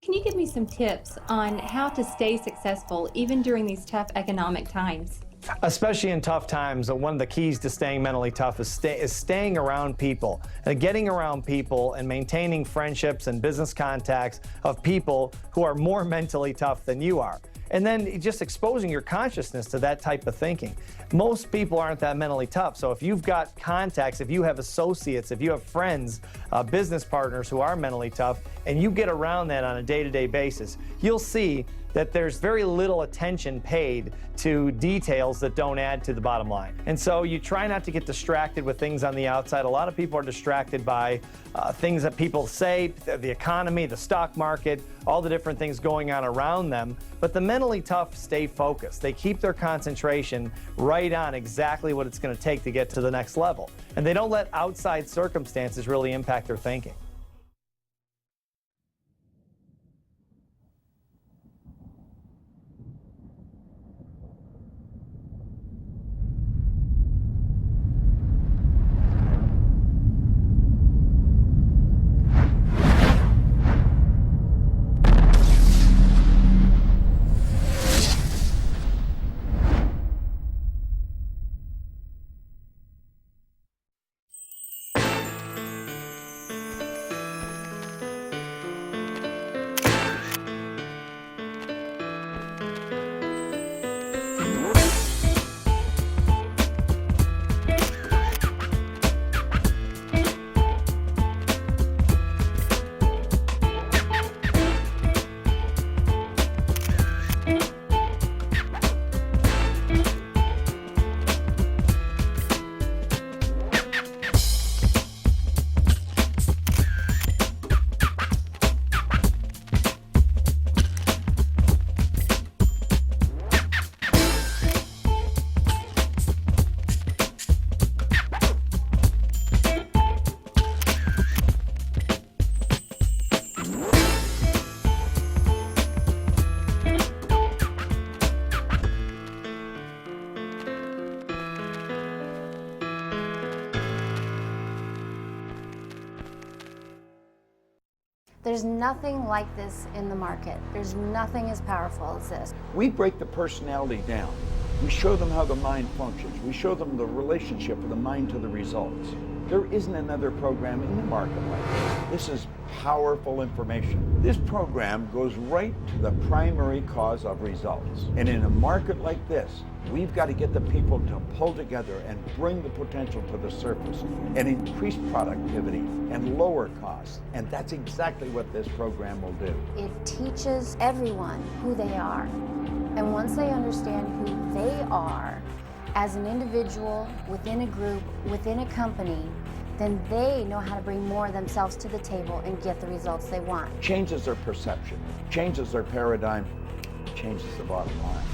Can you give me some tips on how to stay successful even during these tough economic times? Especially in tough times, one of the keys to staying mentally tough is staying around people. And getting around people and maintaining friendships and business contacts of people who are more mentally tough than you are. And then just exposing your consciousness to that type of thinking. Most people aren't that mentally tough, so if you've got contacts, if you have associates, if you have friends, business partners who are mentally tough, and you get around that on a day-to-day basis, you'll see that there's very little attention paid to details that don't add to the bottom line. And so you try not to get distracted with things on the outside. A lot of people are distracted by things that people say, the economy, the stock market, all the different things going on around them. But the mentally tough stay focused. They keep their concentration right on exactly what it's going to take to get to the next level. And they don't let outside circumstances really impact their thinking. There's nothing like this in the market. There's nothing as powerful as this. We break the personality down. We show them how the mind functions. We show them the relationship of the mind to the results. There isn't another program in the market like this. This is powerful information. This program goes right to the primary cause of results. And in a market like this, we've got to get the people to pull together and bring the potential to the surface and increase productivity and lower costs. And that's exactly what this program will do. It teaches everyone who they are. And once they understand who they are as an individual, within a group, within a company, then they know how to bring more of themselves to the table and get the results they want. Changes their perception, changes their paradigm, changes the bottom line.